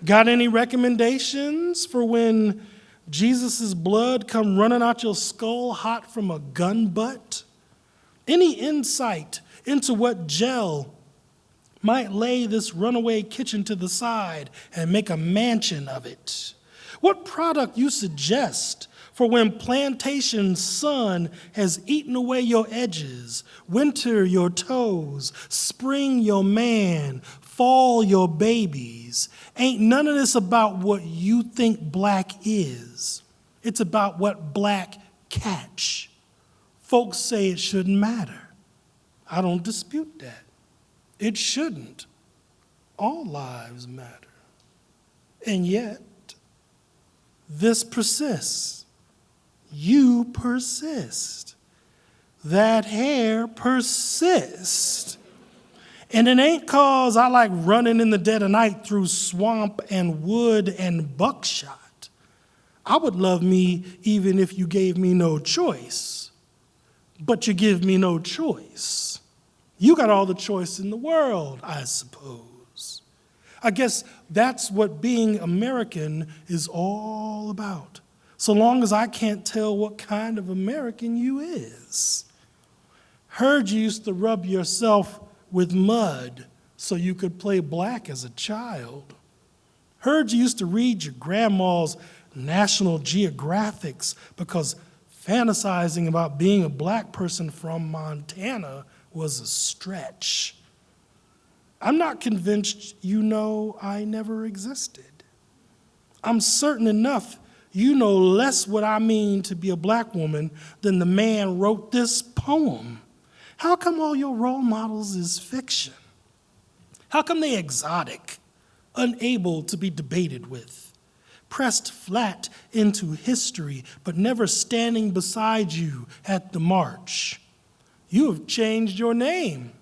Speaker 2: Got any recommendations for when Jesus' blood come running out your skull hot from a gun butt? Any insight into what gel might lay this runaway kitchen to the side and make a mansion of it? What product you suggest for when plantation sun has eaten away your edges, winter your toes, spring your man, fall your babies? Ain't none of this about what you think black is. It's about what black catch. Folks say it shouldn't matter. I don't dispute that. It shouldn't. All lives matter. And yet, this persists. You persist. That hair persists. And it ain't 'cause I like running in the dead of night through swamp and wood and buckshot. I would love me even if you gave me no choice. But you give me no choice. You got all the choice in the world, I suppose. I guess that's what being American is all about. So long as I can't tell what kind of American you is. Heard you used to rub yourself with mud so you could play black as a child. Heard you used to read your grandma's National Geographics because fantasizing about being a black person from Montana was a stretch. I'm not convinced you know I never existed. I'm certain enough you know less what I mean to be a black woman than the man wrote this poem. How come all your role models is fiction? How come they exotic, unable to be debated with, pressed flat into history, but never standing beside you at the march? You have changed your name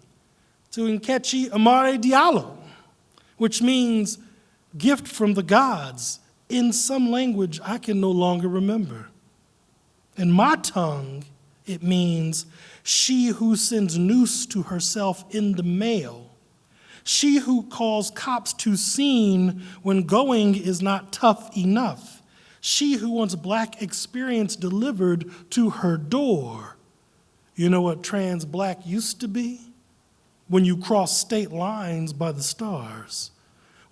Speaker 2: to Nkechi Amare Diallo, which means gift from the gods in some language I can no longer remember. In my tongue, it means she who sends noose to herself in the mail, she who calls cops to scene when going is not tough enough, she who wants black experience delivered to her door. You know what trans black used to be? when you crossed state lines by the stars,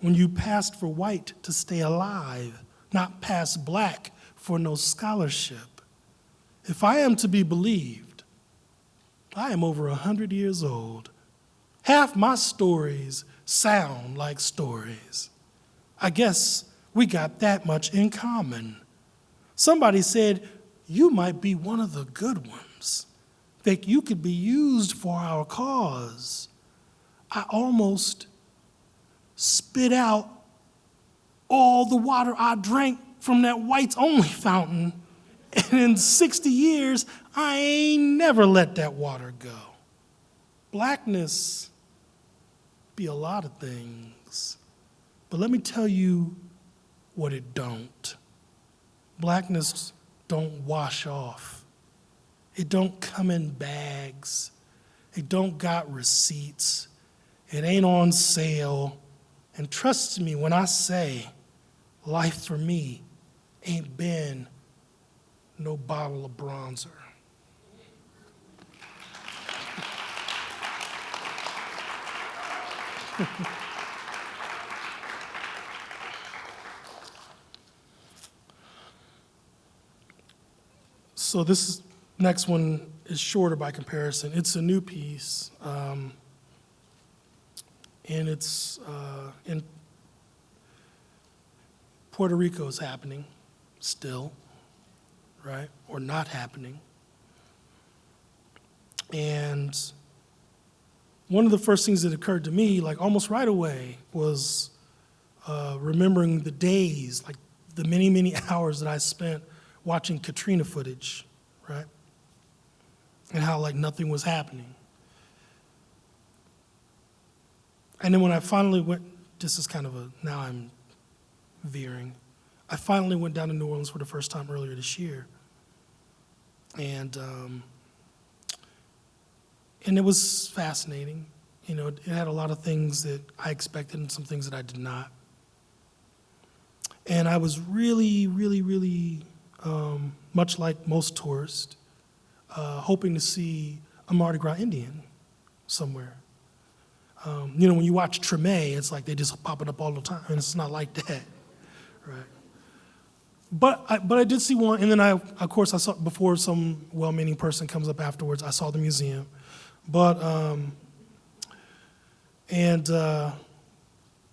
Speaker 2: when you passed for white to stay alive, not past black for no scholarship. If I am to be believed, I am over 100 years old. Half my stories sound like stories. I guess we got that much in common. Somebody said, you might be one of the good ones, that you could be used for our cause. I almost spit out all the water I drank from that whites only fountain, and in 60 years, I ain't never let that water go. Blackness be a lot of things, but let me tell you what it don't. Blackness don't wash off. It don't come in bags. It don't got receipts. It ain't on sale. And trust me when I say life for me ain't been no bottle of bronzer. So this next one is shorter by comparison. It's a new piece, and it's in Puerto Rico is happening still, right? Or not happening. And one of the first things that occurred to me, like almost right away, was remembering the days, like the many, many hours that I spent watching Katrina footage, right? And how like nothing was happening. And then when I finally went, this is kind of a, now I'm veering. I finally went down to New Orleans for the first time earlier this year. And it was fascinating. You know, it had a lot of things that I expected and some things that I did not. And I was really, really, really, much like most tourists, hoping to see a Mardi Gras Indian somewhere. You know, when you watch Treme, it's like they just popping up all the time, and it's not like that, right? But I did see one, and then of course, I saw, before some well-meaning person comes up afterwards, I saw the museum. But,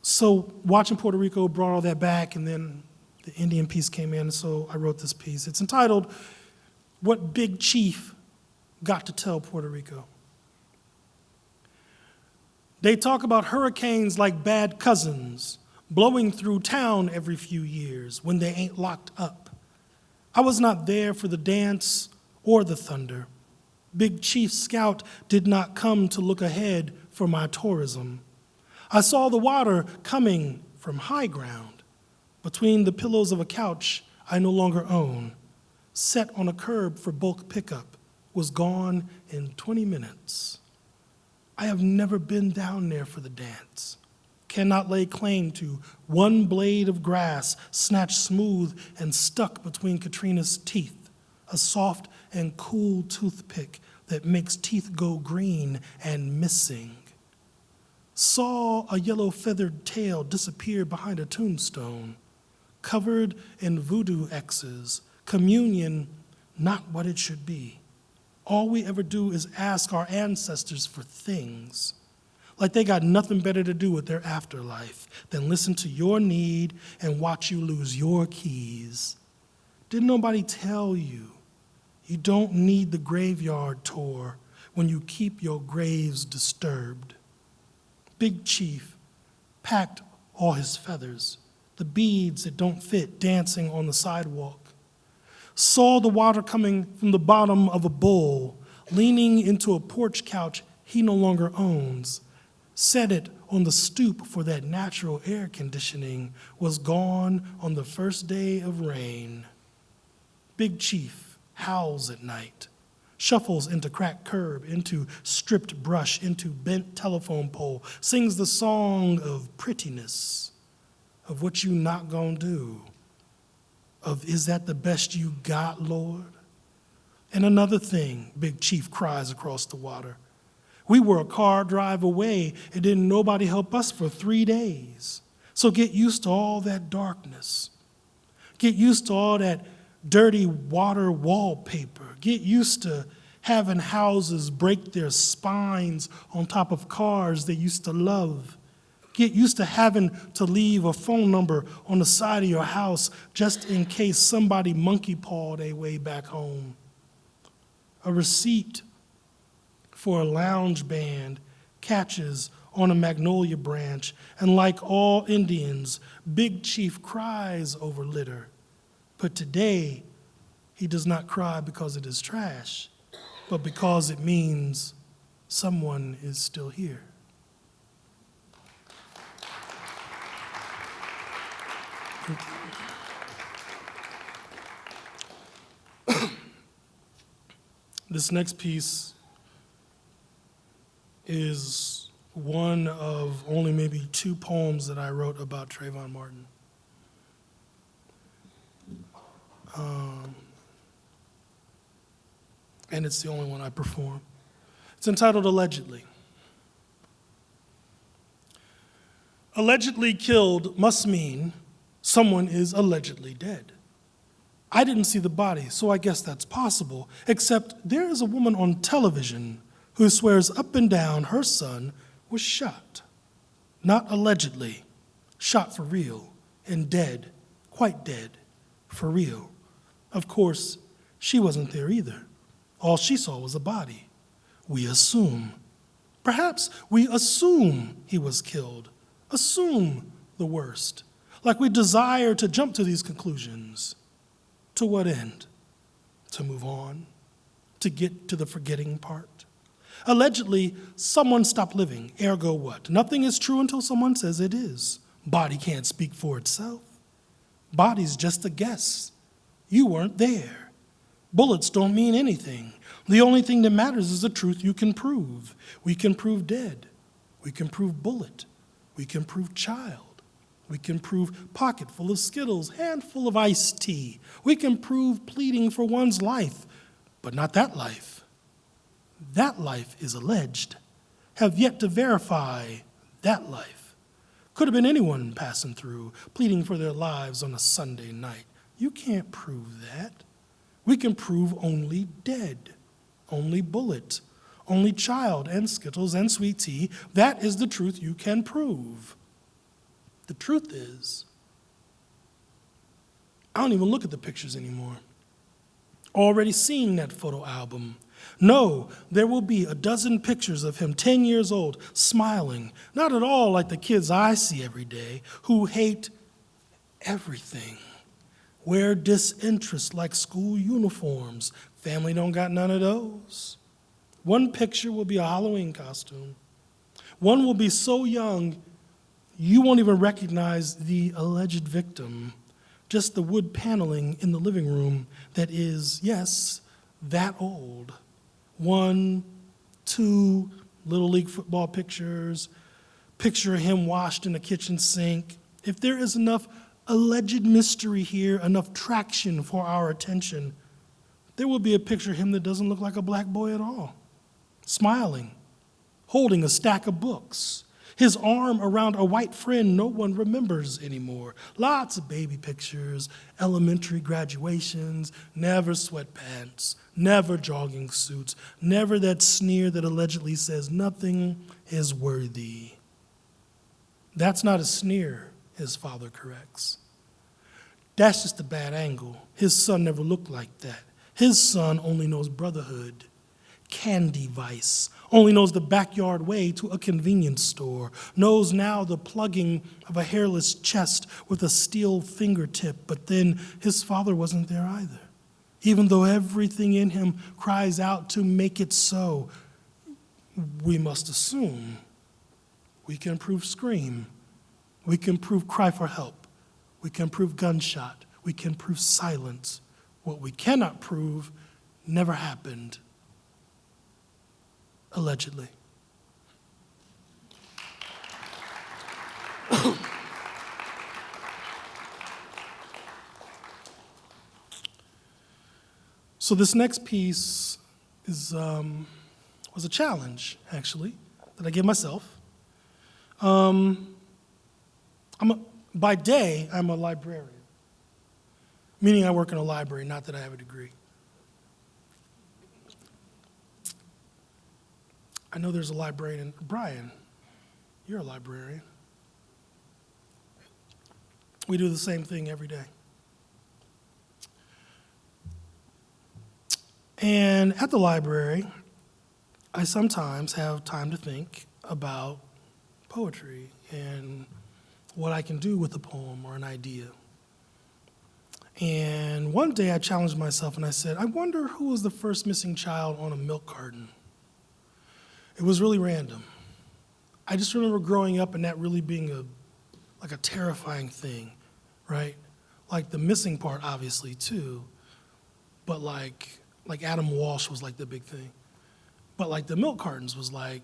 Speaker 2: so watching Puerto Rico brought all that back, and then the Indian piece came in, so I wrote this piece. It's entitled, What Big Chief Got to Tell Puerto Rico. They talk about hurricanes like bad cousins, blowing through town every few years when they ain't locked up. I was not there for the dance or the thunder. Big Chief Scout did not come to look ahead for my tourism. I saw the water coming from high ground, between the pillows of a couch I no longer own, set on a curb for bulk pickup, was gone in 20 minutes. I have never been down there for the dance. Cannot lay claim to one blade of grass snatched smooth and stuck between Katrina's teeth, a soft and cool toothpick that makes teeth go green and missing. Saw a yellow feathered tail disappear behind a tombstone, covered in voodoo X's, communion not what it should be. All we ever do is ask our ancestors for things, like they got nothing better to do with their afterlife than listen to your need and watch you lose your keys. Didn't nobody tell you you don't need the graveyard tour when you keep your graves disturbed? Big Chief packed all his feathers, the beads that don't fit dancing on the sidewalk. Saw the water coming from the bottom of a bowl, leaning into a porch couch he no longer owns. Set it on the stoop for that natural air conditioning, was gone on the first day of rain. Big Chief howls at night, shuffles into cracked curb, into stripped brush, into bent telephone pole, sings the song of prettiness, of what you not gonna do, of is that the best you got, Lord? And another thing, Big Chief cries across the water. We were a car drive away, and didn't nobody help us for 3 days. So get used to all that darkness. Get used to all that dirty water wallpaper. Get used to having houses break their spines on top of cars they used to love. Get used to having to leave a phone number on the side of your house just in case somebody monkey paw their way back home. A receipt for a lounge band catches on a magnolia branch, and like all Indians, Big Chief cries over litter. But today, he does not cry because it is trash, but because it means someone is still here. This next piece is one of only maybe 2 poems that I wrote about Trayvon Martin. And it's the only one I perform. It's entitled Allegedly. Allegedly killed must mean someone is allegedly dead. I didn't see the body, so I guess that's possible, except there is a woman on television who swears up and down her son was shot. Not allegedly, shot for real, and dead, quite dead, for real. Of course, she wasn't there either. All she saw was a body. We assume. Perhaps we assume he was killed. Assume the worst. Like we desire to jump to these conclusions. To what end? To move on? To get to the forgetting part? Allegedly, someone stopped living, ergo what? Nothing is true until someone says it is. Body can't speak for itself. Body's just a guess. You weren't there. Bullets don't mean anything. The only thing that matters is the truth you can prove. We can prove dead. We can prove bullet. We can prove child. We can prove pocket full of Skittles, handful of iced tea. We can prove pleading for one's life, but not that life. That life is alleged. Have yet to verify that life. Could have been anyone passing through, pleading for their lives on a Sunday night. You can't prove that. We can prove only dead, only bullet, only child and Skittles and sweet tea. That is the truth you can prove. The truth is, I don't even look at the pictures anymore. Already seen that photo album. No, there will be a dozen pictures of him 10 years old, smiling, not at all like the kids I see every day, who hate everything. Wear disinterest like school uniforms. Family don't got none of those. One picture will be a Halloween costume. One will be so young, you won't even recognize the alleged victim. Just the wood paneling in the living room that is, yes, that old. 1, 2 Little League football pictures. Picture of him washed in the kitchen sink. If there is enough alleged mystery here, enough traction for our attention, there will be a picture of him that doesn't look like a black boy at all. Smiling, holding a stack of books, his arm around a white friend no one remembers anymore. Lots of baby pictures, elementary graduations, never sweatpants, never jogging suits, never that sneer that allegedly says nothing is worthy. That's not a sneer, his father corrects. That's just a bad angle. His son never looked like that. His son only knows brotherhood, candy vice, only knows the backyard way to a convenience store, knows now the plugging of a hairless chest with a steel fingertip, but then his father wasn't there either. Even though everything in him cries out to make it so, we must assume we can prove scream, we can prove cry for help, we can prove gunshot, we can prove silence. What we cannot prove never happened. Allegedly. So this next piece is was a challenge, actually, that I gave myself. By day, I'm a librarian, meaning I work in a library, not that I have a degree. I know there's a librarian. Brian, you're a librarian. We do the same thing every day. And at the library, I sometimes have time to think about poetry and what I can do with a poem or an idea. And one day I challenged myself and I said, I wonder who was the first missing child on a milk carton. It was really random. I just remember growing up and that really being a terrifying thing, right? Like the missing part, obviously, too, but like Adam Walsh was like the big thing. But like the milk cartons was like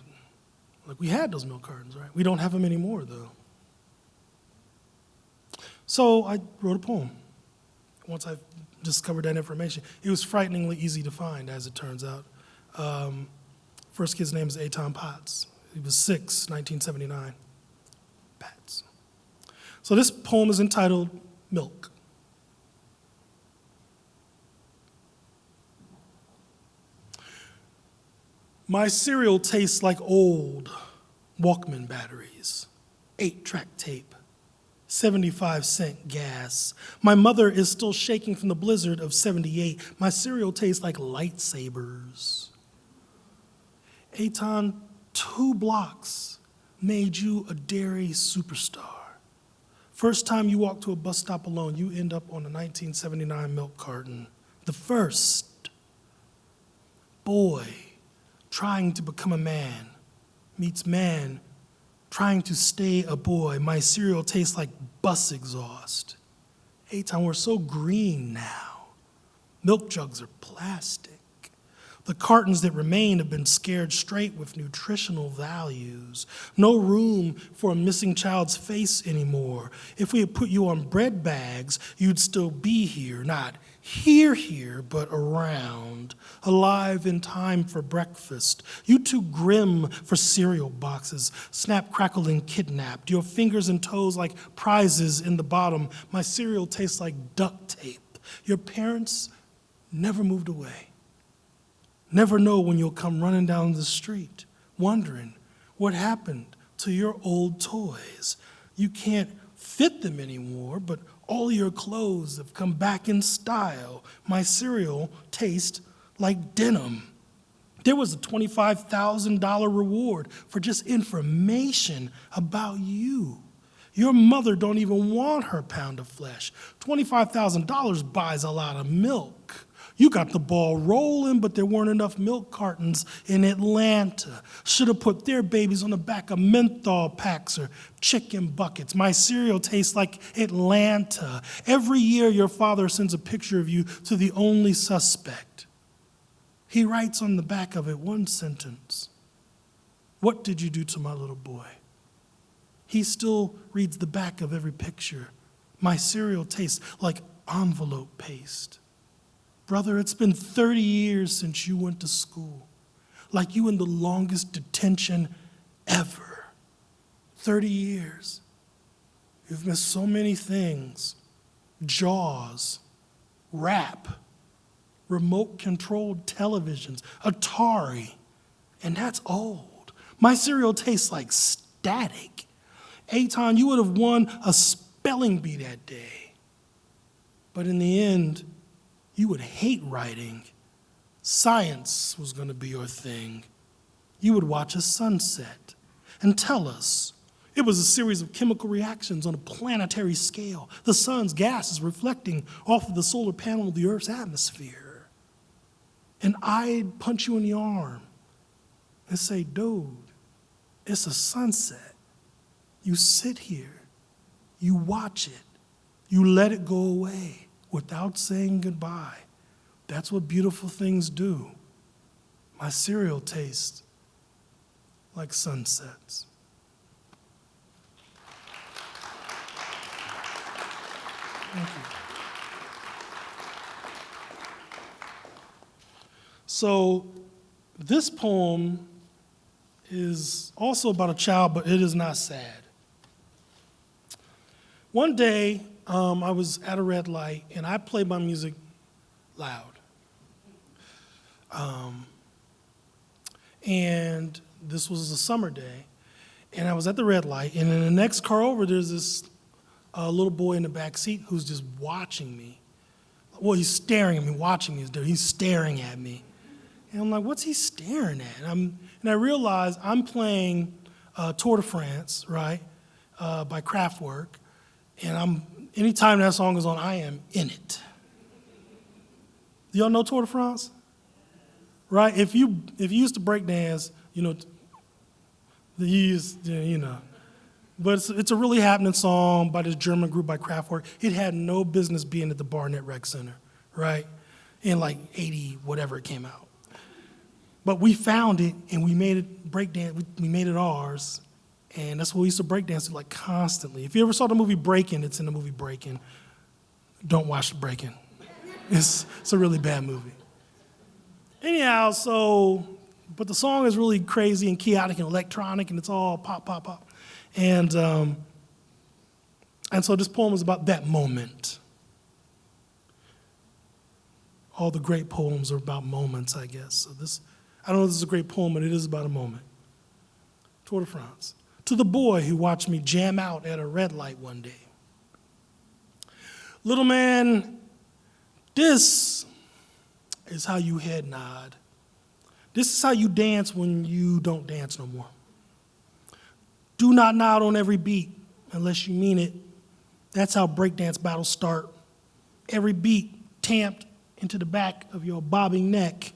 Speaker 2: we had those milk cartons, right? We don't have them anymore, though. So I wrote a poem once I discovered that information. It was frighteningly easy to find, as it turns out. First kid's name is Eitan Potts. He was 6, 1979. Pats. So this poem is entitled Milk. My cereal tastes like old Walkman batteries, 8-track tape, 75-cent gas. My mother is still shaking from the blizzard of 78. My cereal tastes like lightsabers. Eitan, 2 blocks made you a dairy superstar. First time you walk to a bus stop alone, you end up on a 1979 milk carton. The first boy trying to become a man meets man trying to stay a boy. My cereal tastes like bus exhaust. Eitan, we're so green now. Milk jugs are plastic. The cartons that remain have been scared straight with nutritional values. No room for a missing child's face anymore. If we had put you on bread bags, you'd still be here, not here, but around, alive in time for breakfast. You too grim for cereal boxes, snap, crackled, and kidnapped. Your fingers and toes like prizes in the bottom. My cereal tastes like duct tape. Your parents never moved away. Never know when you'll come running down the street, wondering what happened to your old toys. You can't fit them anymore, but all your clothes have come back in style. My cereal tastes like denim. There was a $25,000 reward for just information about you. Your mother don't even want her pound of flesh. $25,000 buys a lot of milk. You got the ball rolling, but there weren't enough milk cartons in Atlanta. Should have put their babies on the back of menthol packs or chicken buckets. My cereal tastes like Atlanta. Every year, your father sends a picture of you to the only suspect. He writes on the back of it one sentence. What did you do to my little boy? He still reads the back of every picture. My cereal tastes like envelope paste. Brother, it's been 30 years since you went to school, like you in the longest detention ever. 30 years. You've missed so many things. Jaws, rap, remote-controlled televisions, Atari, and that's old. My cereal tastes like static. Eitan, you would have won a spelling bee that day. But in the end, you would hate writing. Science was going to be your thing. You would watch a sunset and tell us it was a series of chemical reactions on a planetary scale. The sun's gas is reflecting off of the solar panel of the Earth's atmosphere. And I'd punch you in the arm and say, dude, it's a sunset. You sit here, you watch it, you let it go away without saying goodbye. That's what beautiful things do. My cereal tastes like sunsets. Thank you. So This poem is also about a child, but it is not sad. One day, I was at a red light, and I played my music loud. And this was a summer day, and I was at the red light, and in the next car over, there's this little boy in the back seat who's just watching me. Well, he's staring at me, watching me. He's staring at me. And I'm like, what's he staring at? And I realized I'm playing Tour de France, right, by Kraftwerk, and anytime that song is on, I am in it. Do y'all know Tour de France? Right? If you used to break dance, you know, But it's a really happening song by this German group by Kraftwerk. It had no business being at the Barnett Rec Center, right? In like 80, whatever it came out. But we found it and we made it breakdance, we made it ours. And that's what we used to breakdance to like constantly. If you ever saw the movie Breakin', it's in the movie Breakin'. Don't watch Breakin'. It's a really bad movie. Anyhow, but the song is really crazy and chaotic and electronic, and it's all pop, pop, pop. And so this poem is about that moment. All the great poems are about moments, I guess. So I don't know if this is a great poem, but it is about a moment. Tour de France. To the boy who watched me jam out at a red light one day. Little man, this is how you head nod. This is how you dance when you don't dance no more. Do not nod on every beat unless you mean it. That's how breakdance battles start. Every beat tamped into the back of your bobbing neck.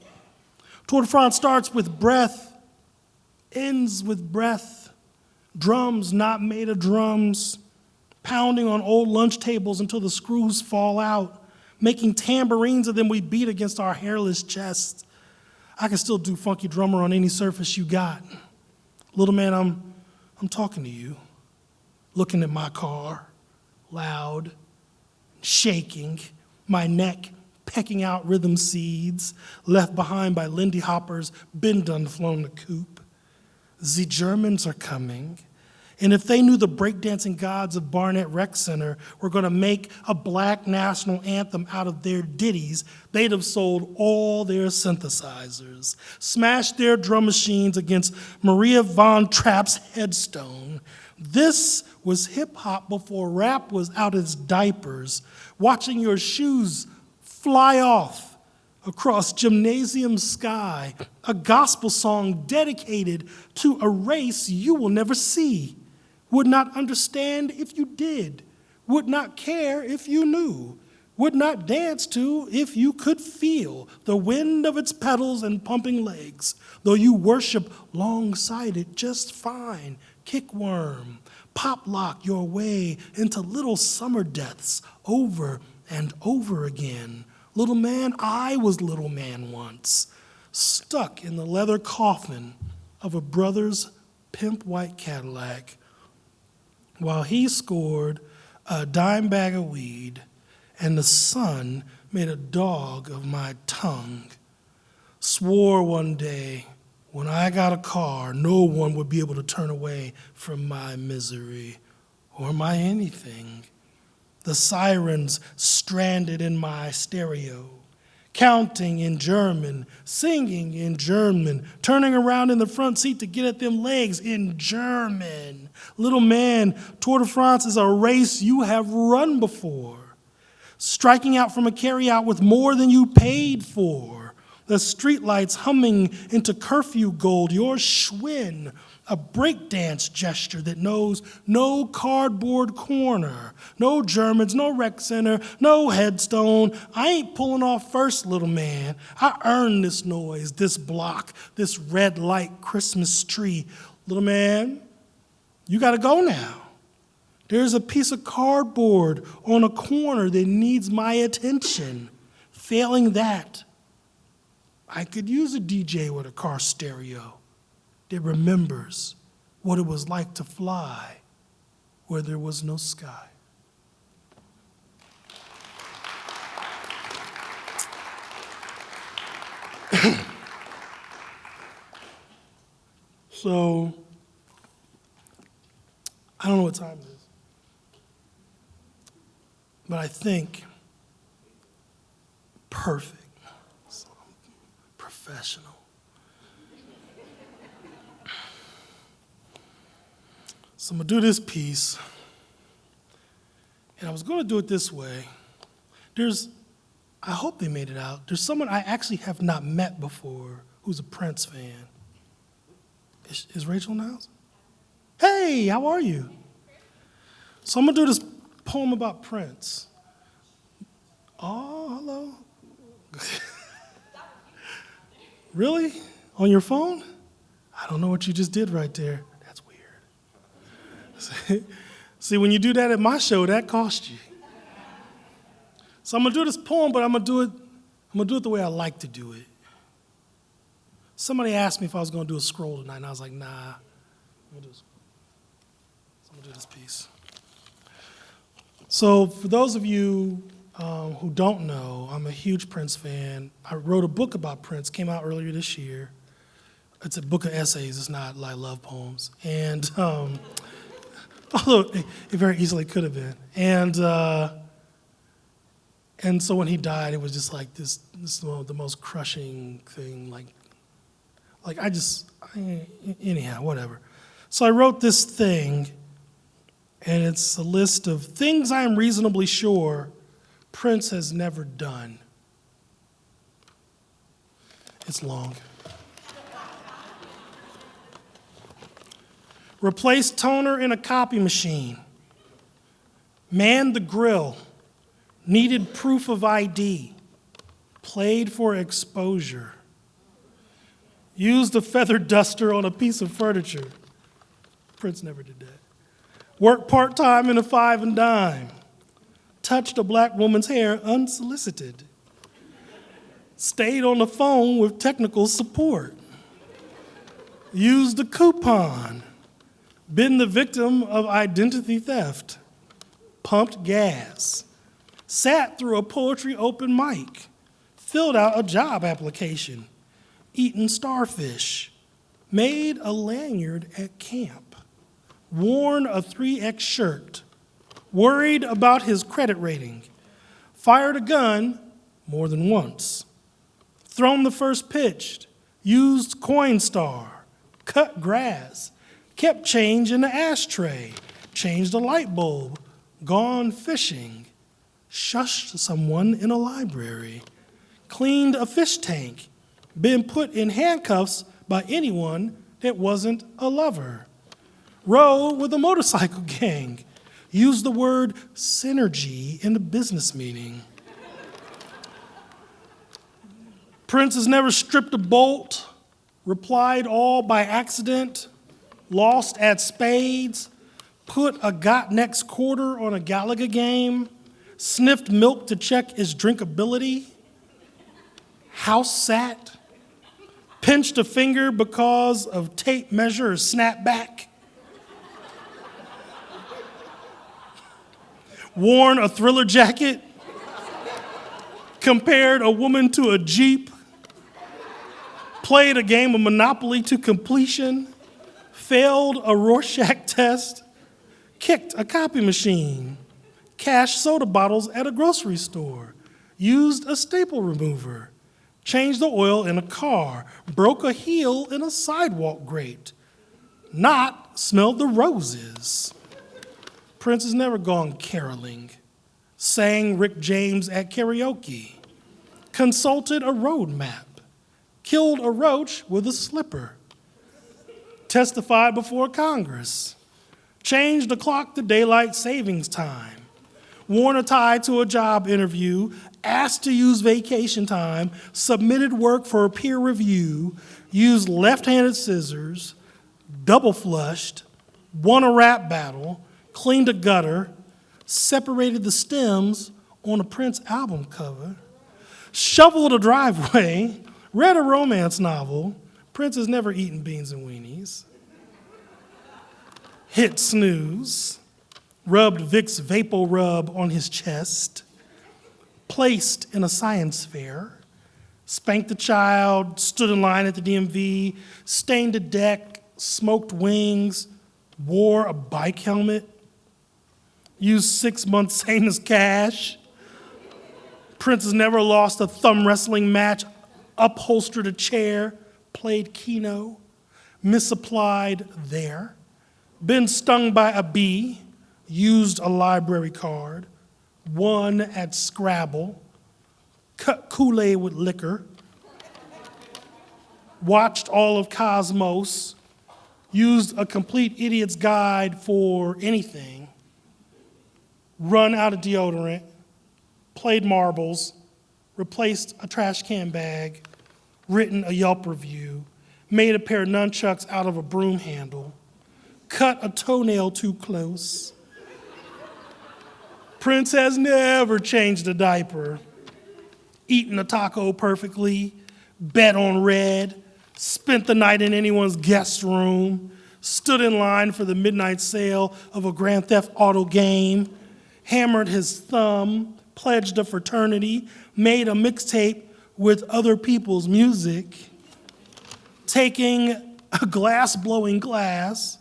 Speaker 2: Tour de France starts with breath, ends with breath. Drums not made of drums, pounding on old lunch tables until the screws fall out. Making tambourines of them we beat against our hairless chests. I can still do funky drummer on any surface you got. Little man, I'm talking to you, looking at my car, loud, shaking, my neck pecking out rhythm seeds left behind by Lindy Hopper's been done flown the coop. The Germans are coming. And if they knew the breakdancing gods of Barnett Rec Center were going to make a black national anthem out of their ditties, they'd have sold all their synthesizers, smashed their drum machines against Maria von Trapp's headstone. This was hip-hop before rap was out its diapers, watching your shoes fly off across gymnasium sky, a gospel song dedicated to a race you will never see. Would not understand if you did, would not care if you knew, would not dance to if you could feel the wind of its pedals and pumping legs, though you worship alongside it just fine. Kickworm, pop lock your way into little summer deaths over and over again. Little man, I was little man once, stuck in the leather coffin of a brother's pimp white Cadillac, while he scored a dime bag of weed, and the sun made a dog of my tongue. Swore one day, when I got a car, no one would be able to turn away from my misery or my anything. The sirens stranded in my stereo, counting in German, singing in German, turning around in the front seat to get at them legs in German. Little man, Tour de France is a race you have run before, striking out from a carryout with more than you paid for. The streetlights humming into curfew gold, your Schwinn, a breakdance gesture that knows no cardboard corner, no Germans, no rec center, no headstone. I ain't pulling off first, little man. I earned this noise, this block, this red light Christmas tree. Little man, you gotta go now. There's a piece of cardboard on a corner that needs my attention. Failing that, I could use a DJ with a car stereo that remembers what it was like to fly where there was no sky. So, I don't know what time it is, but I think perfect. So I'm professional. So I'm going to do this piece, and I was going to do it this way. I hope they made it out. There's someone I actually have not met before who's a Prince fan. Is Rachel in the house? Hey, how are you? So I'm going to do this poem about Prince. Oh, hello. Really? On your phone? I don't know what you just did right there. That's weird. See, when you do that at my show, that costs you. So I'm gonna do this poem, but I'm gonna do it the way I like to do it. Somebody asked me if I was gonna do a scroll tonight, and I was like, nah. I'm gonna do this piece. So for those of you who don't know, I'm a huge Prince fan. I wrote a book about Prince, came out earlier this year. It's a book of essays, it's not like love poems. And although it very easily could have been. And so when he died, it was just like this the most crushing thing. Anyhow, whatever. So I wrote this thing, and it's a list of things I am reasonably sure Prince has never done. It's long. Replaced toner in a copy machine. Manned the grill. Needed proof of ID. Played for exposure. Used a feather duster on a piece of furniture. Prince never did that. Worked part-time in a five and dime. Touched a black woman's hair unsolicited. Stayed on the phone with technical support. Used a coupon. Been the victim of identity theft. Pumped gas. Sat through a poetry open mic. Filled out a job application. Eaten starfish. Made a lanyard at camp. Worn a 3X shirt. Worried about his credit rating. Fired a gun more than once. Thrown the first pitch. Used Coinstar. Cut grass. Kept change in the ashtray. Changed a light bulb. Gone fishing. Shushed someone in a library. Cleaned a fish tank. Been put in handcuffs by anyone that wasn't a lover. Rode with a motorcycle gang. Used the word synergy in a business meeting. Prince has never stripped a bolt, replied all by accident, lost at spades, put a got next quarter on a Galaga game, sniffed milk to check its drinkability, house sat, pinched a finger because of tape measure or snapback, worn a Thriller jacket, compared a woman to a Jeep, played a game of Monopoly to completion, failed a Rorschach test, kicked a copy machine, cashed soda bottles at a grocery store, used a staple remover, changed the oil in a car, broke a heel in a sidewalk grate, not smelled the roses. Prince has never gone caroling, sang Rick James at karaoke, consulted a road map, killed a roach with a slipper, testified before Congress, changed the clock to daylight savings time, worn a tie to a job interview, asked to use vacation time, submitted work for a peer review, used left-handed scissors, double flushed, won a rap battle, cleaned a gutter, separated the stems on a Prince album cover, shoveled a driveway, read a romance novel. Prince has never eaten beans and weenies. Hit snooze, rubbed Vicks Vapor Rub on his chest, placed in a science fair, spanked a child, stood in line at the DMV, stained a deck, smoked wings, wore a bike helmet, used 6 months same as Cash. Prince has never lost a thumb wrestling match, upholstered a chair, played Keno, misapplied there, been stung by a bee, used a library card, won at Scrabble, cut Kool-Aid with liquor, watched all of Cosmos, used a complete idiot's guide for anything, run out of deodorant, played marbles, replaced a trash can bag, written a Yelp review, made a pair of nunchucks out of a broom handle, cut a toenail too close. Prince has never changed a diaper, eaten a taco perfectly, bet on red, spent the night in anyone's guest room, stood in line for the midnight sale of a Grand Theft Auto game, hammered his thumb, pledged a fraternity, made a mixtape with other people's music, taking a glass-blowing glass,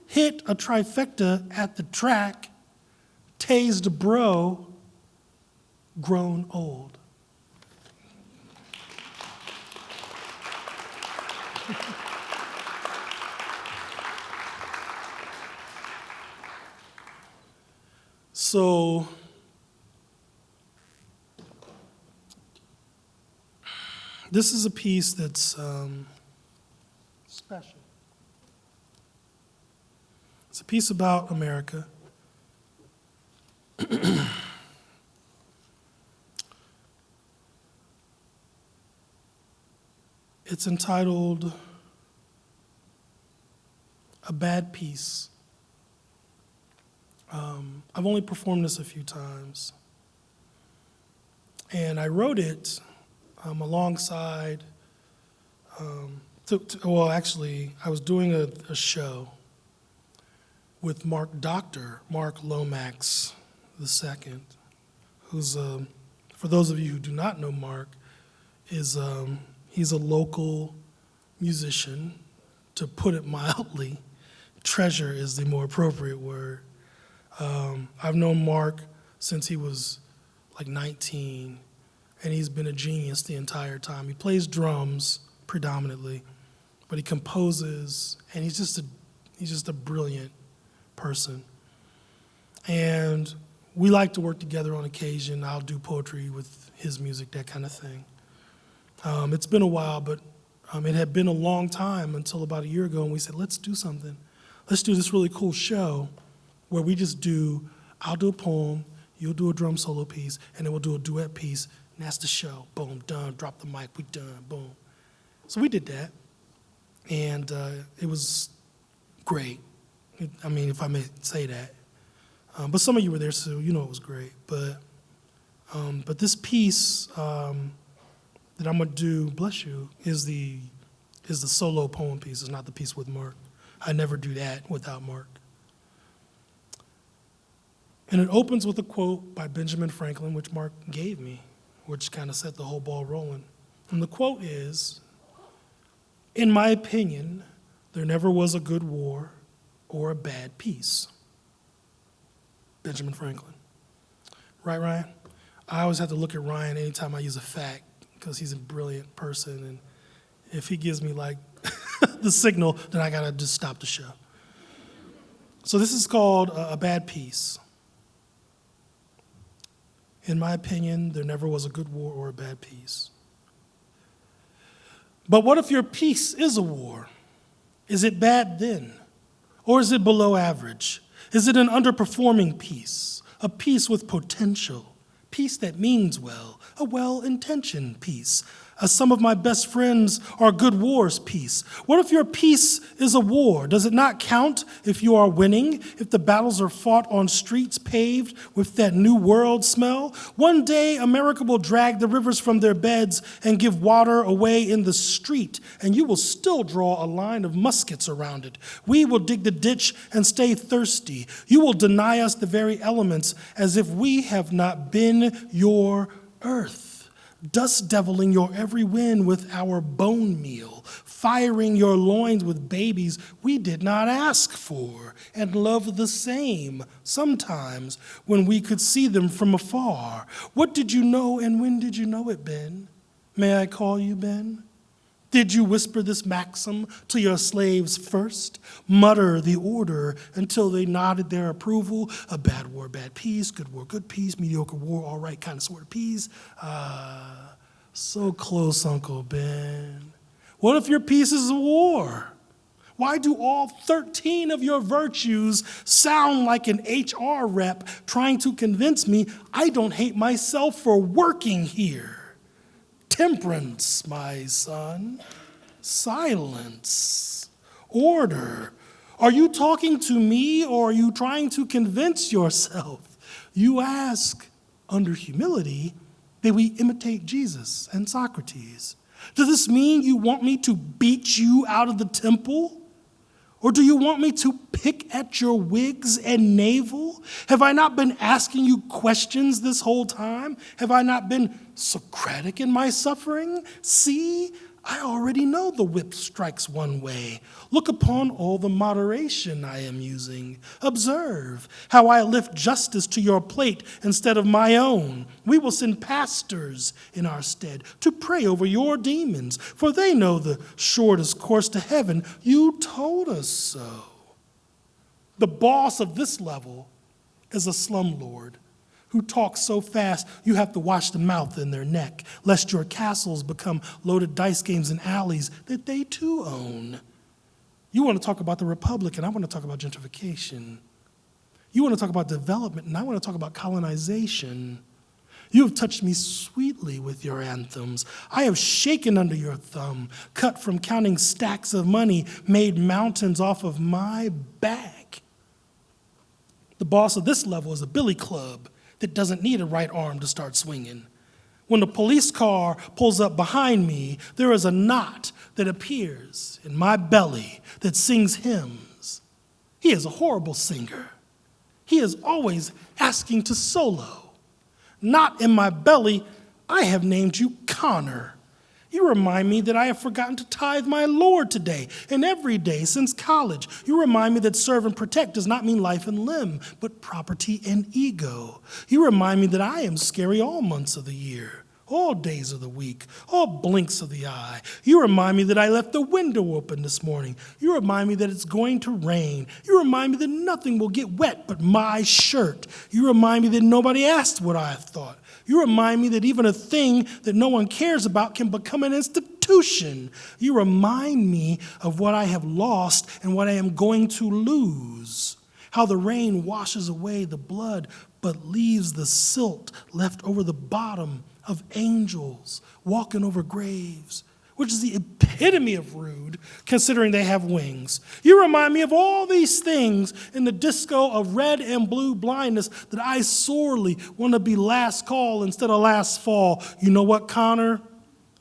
Speaker 2: hit a trifecta at the track, tased a bro, grown old. So, this is a piece that's special. It's a piece about America. It's entitled A Bad Piece. I've only performed this a few times. And I wrote it alongside, actually, I was doing a show with Dr. Mark Lomax II, who's, for those of you who do not know Mark, he's a local musician, to put it mildly. Treasure is the more appropriate word. I've known Mark since he was like 19, and he's been a genius the entire time. He plays drums predominantly, but he composes, and he's just a brilliant person. And we like to work together on occasion. I'll do poetry with his music, that kind of thing. It's been a while, but it had been a long time until about a year ago, and we said, let's do something. Let's do this really cool show where we just I'll do a poem, you'll do a drum solo piece, and then we'll do a duet piece, and that's the show. Boom, done, drop the mic, we done, boom. So we did that, and it was great. I mean, if I may say that. But some of you were there, so you know it was great. But this piece that I'm gonna do, bless you, is the solo poem piece. It's not the piece with Mark. I never do that without Mark. And it opens with a quote by Benjamin Franklin, which Mark gave me, which kind of set the whole ball rolling. And the quote is, "In my opinion, there never was a good war or a bad peace." Benjamin Franklin. Right, Ryan? I always have to look at Ryan anytime I use a fact, because he's a brilliant person, and if he gives me like the signal, then I gotta just stop the show. So this is called A Bad Peace. In my opinion, there never was a good war or a bad peace. But what if your peace is a war? Is it bad then? Or is it below average? Is it an underperforming peace? A peace with potential? Peace that means well? A well-intentioned peace? As some of my best friends are good wars peace. What if your peace is a war? Does it not count if you are winning? If the battles are fought on streets paved with that new world smell? One day America will drag the rivers from their beds and give water away in the street, and you will still draw a line of muskets around it. We will dig the ditch and stay thirsty. You will deny us the very elements as if we have not been your earth. Dust deviling your every wind with our bone meal, firing your loins with babies we did not ask for, and loved the same, sometimes when we could see them from afar. What did you know, and when did you know it, Ben? May I call you Ben? Did you whisper this maxim to your slaves first? Mutter the order until they nodded their approval? A bad war, bad peace, good war, good peace, mediocre war, all right, kind of sort of peace. So close, Uncle Ben. What if your peace is a war? Why do all 13 of your virtues sound like an HR rep trying to convince me I don't hate myself for working here? Temperance, my son. Silence. Order. Are you talking to me, or are you trying to convince yourself? You ask, under humility, that we imitate Jesus and Socrates. Does this mean you want me to beat you out of the temple? Or do you want me to pick at your wigs and navel? Have I not been asking you questions this whole time? Have I not been Socratic in my suffering? See, I already know the whip strikes one way. Look upon all the moderation I am using. Observe how I lift justice to your plate instead of my own. We will send pastors in our stead to pray over your demons, for they know the shortest course to heaven. You told us so. The boss of this level is a slumlord who talk so fast you have to watch the mouth in their neck, lest your castles become loaded dice games in alleys that they too own. You want to talk about the Republic, and I want to talk about gentrification. You want to talk about development, and I want to talk about colonization. You have touched me sweetly with your anthems. I have shaken under your thumb, cut from counting stacks of money, made mountains off of my back. The boss of this level is a billy club that doesn't need a right arm to start swinging. When the police car pulls up behind me, there is a knot that appears in my belly that sings hymns. He is a horrible singer. He is always asking to solo. Not in my belly, I have named you Connor. You remind me that I have forgotten to tithe my Lord today and every day since college. You remind me that serve and protect does not mean life and limb, but property and ego. You remind me that I am scary all months of the year, all days of the week, all blinks of the eye. You remind me that I left the window open this morning. You remind me that it's going to rain. You remind me that nothing will get wet but my shirt. You remind me that nobody asked what I thought. You remind me that even a thing that no one cares about can become an institution. You remind me of what I have lost and what I am going to lose. How the rain washes away the blood but leaves the silt left over the bottom of angels walking over graves, which is the epitome of rude, considering they have wings. You remind me of all these things in the disco of red and blue blindness that I sorely want to be last call instead of last fall. You know what, Connor?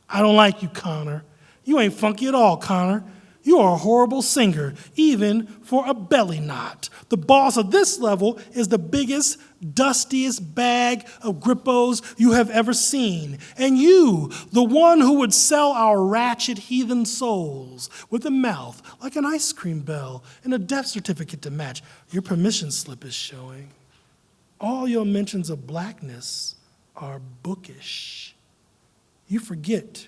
Speaker 2: I don't like you, Connor. You ain't funky at all, Connor. You are a horrible singer, even for a belly knot. The boss of this level is the biggest, dustiest bag of Grippos you have ever seen. And you, the one who would sell our ratchet heathen souls with a mouth like an ice cream bell and a death certificate to match, your permission slip is showing. All your mentions of blackness are bookish. You forget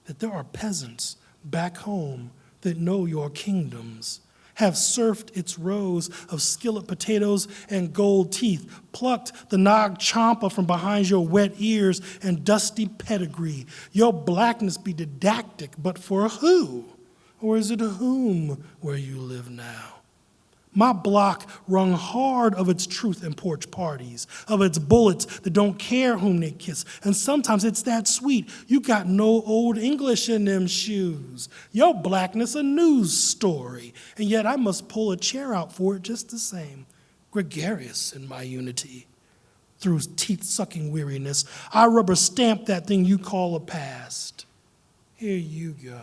Speaker 2: that there are peasants back home that know your kingdoms, have surfed its rows of skillet potatoes and gold teeth, plucked the Nag Champa from behind your wet ears and dusty pedigree. Your blackness be didactic, but for who? Or is it a whom where you live now? My block rung hard of its truth and porch parties, of its bullets that don't care whom they kiss. And sometimes it's that sweet. You got no old English in them shoes. Your blackness a news story, and yet I must pull a chair out for it just the same. Gregarious in my unity. Through teeth-sucking weariness, I rubber stamp that thing you call a past. Here you go.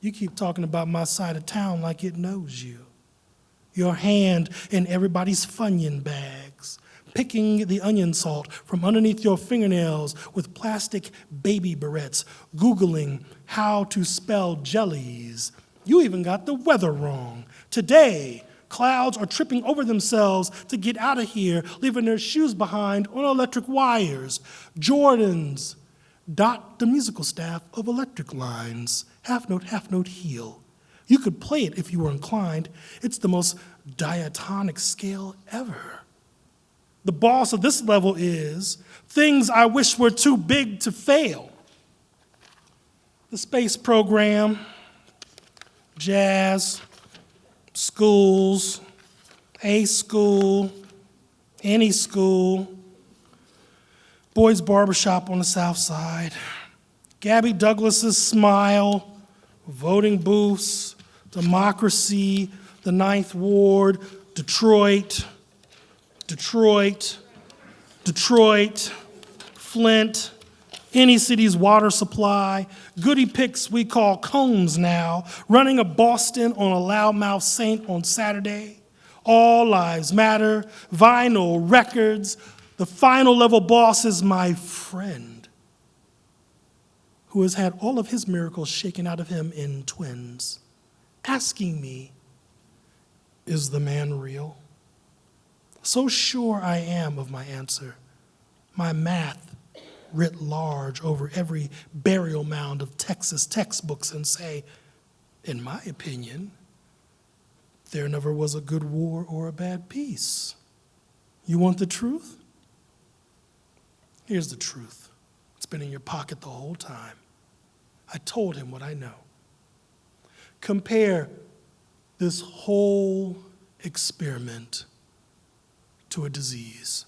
Speaker 2: You keep talking about my side of town like it knows you. Your hand in everybody's Funyun bags, picking the onion salt from underneath your fingernails with plastic baby barrettes, Googling how to spell jellies. You even got the weather wrong. Today, clouds are tripping over themselves to get out of here, leaving their shoes behind on electric wires. Jordans dot the musical staff of electric lines. Half note, heel. You could play it if you were inclined. It's the most diatonic scale ever. The boss of this level is things I wish were too big to fail. The space program, jazz, schools, a school, any school, boys' barbershop on the south side, Gabby Douglas's smile, voting booths, democracy, the Ninth Ward, Detroit, Flint, any city's water supply, goody picks we call cones now, running a Boston on a loudmouth saint on Saturday, all lives matter, vinyl records, the final level boss is my friend, who has had all of his miracles shaken out of him in twins, asking me, is the man real? So sure I am of my answer. My math writ large over every burial mound of Texas textbooks and say, in my opinion, there never was a good war or a bad peace. You want the truth? Here's the truth. It's been in your pocket the whole time. I told him what I know. Compare this whole experiment to a disease,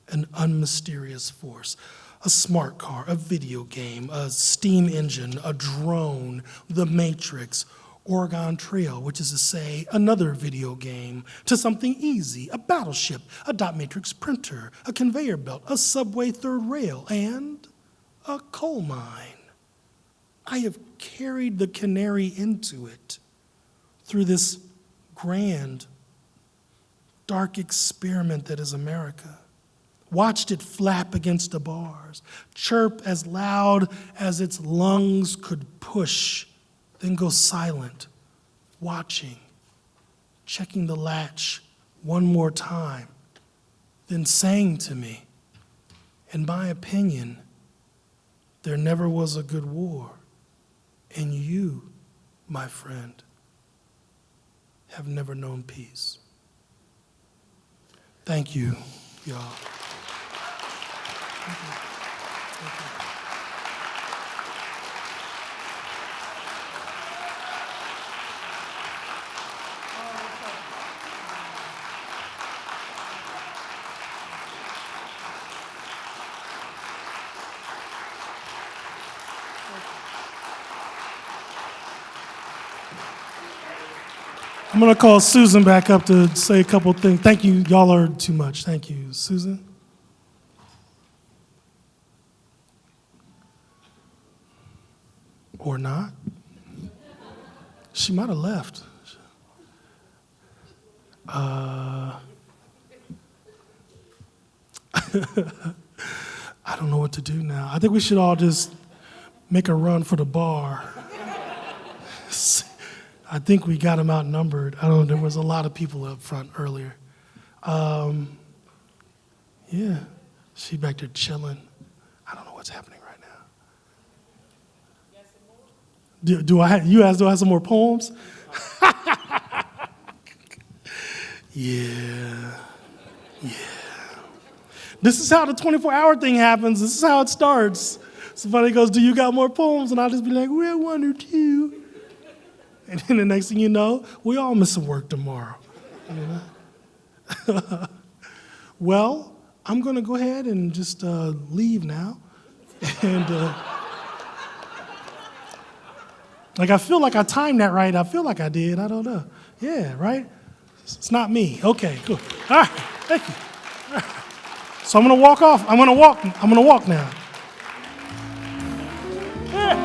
Speaker 2: an unmysterious force, a smart car, a video game, a steam engine, a drone, the Matrix, Oregon Trail, which is to say another video game, to something easy, a battleship, a dot matrix printer, a conveyor belt, a subway third rail, and a coal mine. I have carried the canary into it through this grand, dark experiment that is America. Watched it flap against the bars, chirp as loud as its lungs could push, then go silent, watching, checking the latch one more time, then saying to me, in my opinion, there never was a good war, and you, my friend, have never known peace. Thank you, y'all. Thank you. Thank you. I'm going to call Susan back up to say a couple things. Thank you. Y'all are too much. Thank you. Susan? Or not? She might have left. I don't know what to do now. I think we should all just make a run for the bar. I think we got them outnumbered. I don't know, there was a lot of people up front earlier. Yeah, she back there chilling. I don't know what's happening right now. Do I have some more poems? Yeah. This is how the 24-hour thing happens. This is how it starts. Somebody goes, do you got more poems? And I'll just be like, well, one or two. And then the next thing you know, we all miss some work tomorrow. You know? Well, I'm going to go ahead and just leave now. And like I feel like I timed that right. I feel like I did. I don't know. Yeah, right? It's not me. Okay, cool. All right, thank you. All right. So I'm going to walk off. I'm going to walk now. Yeah.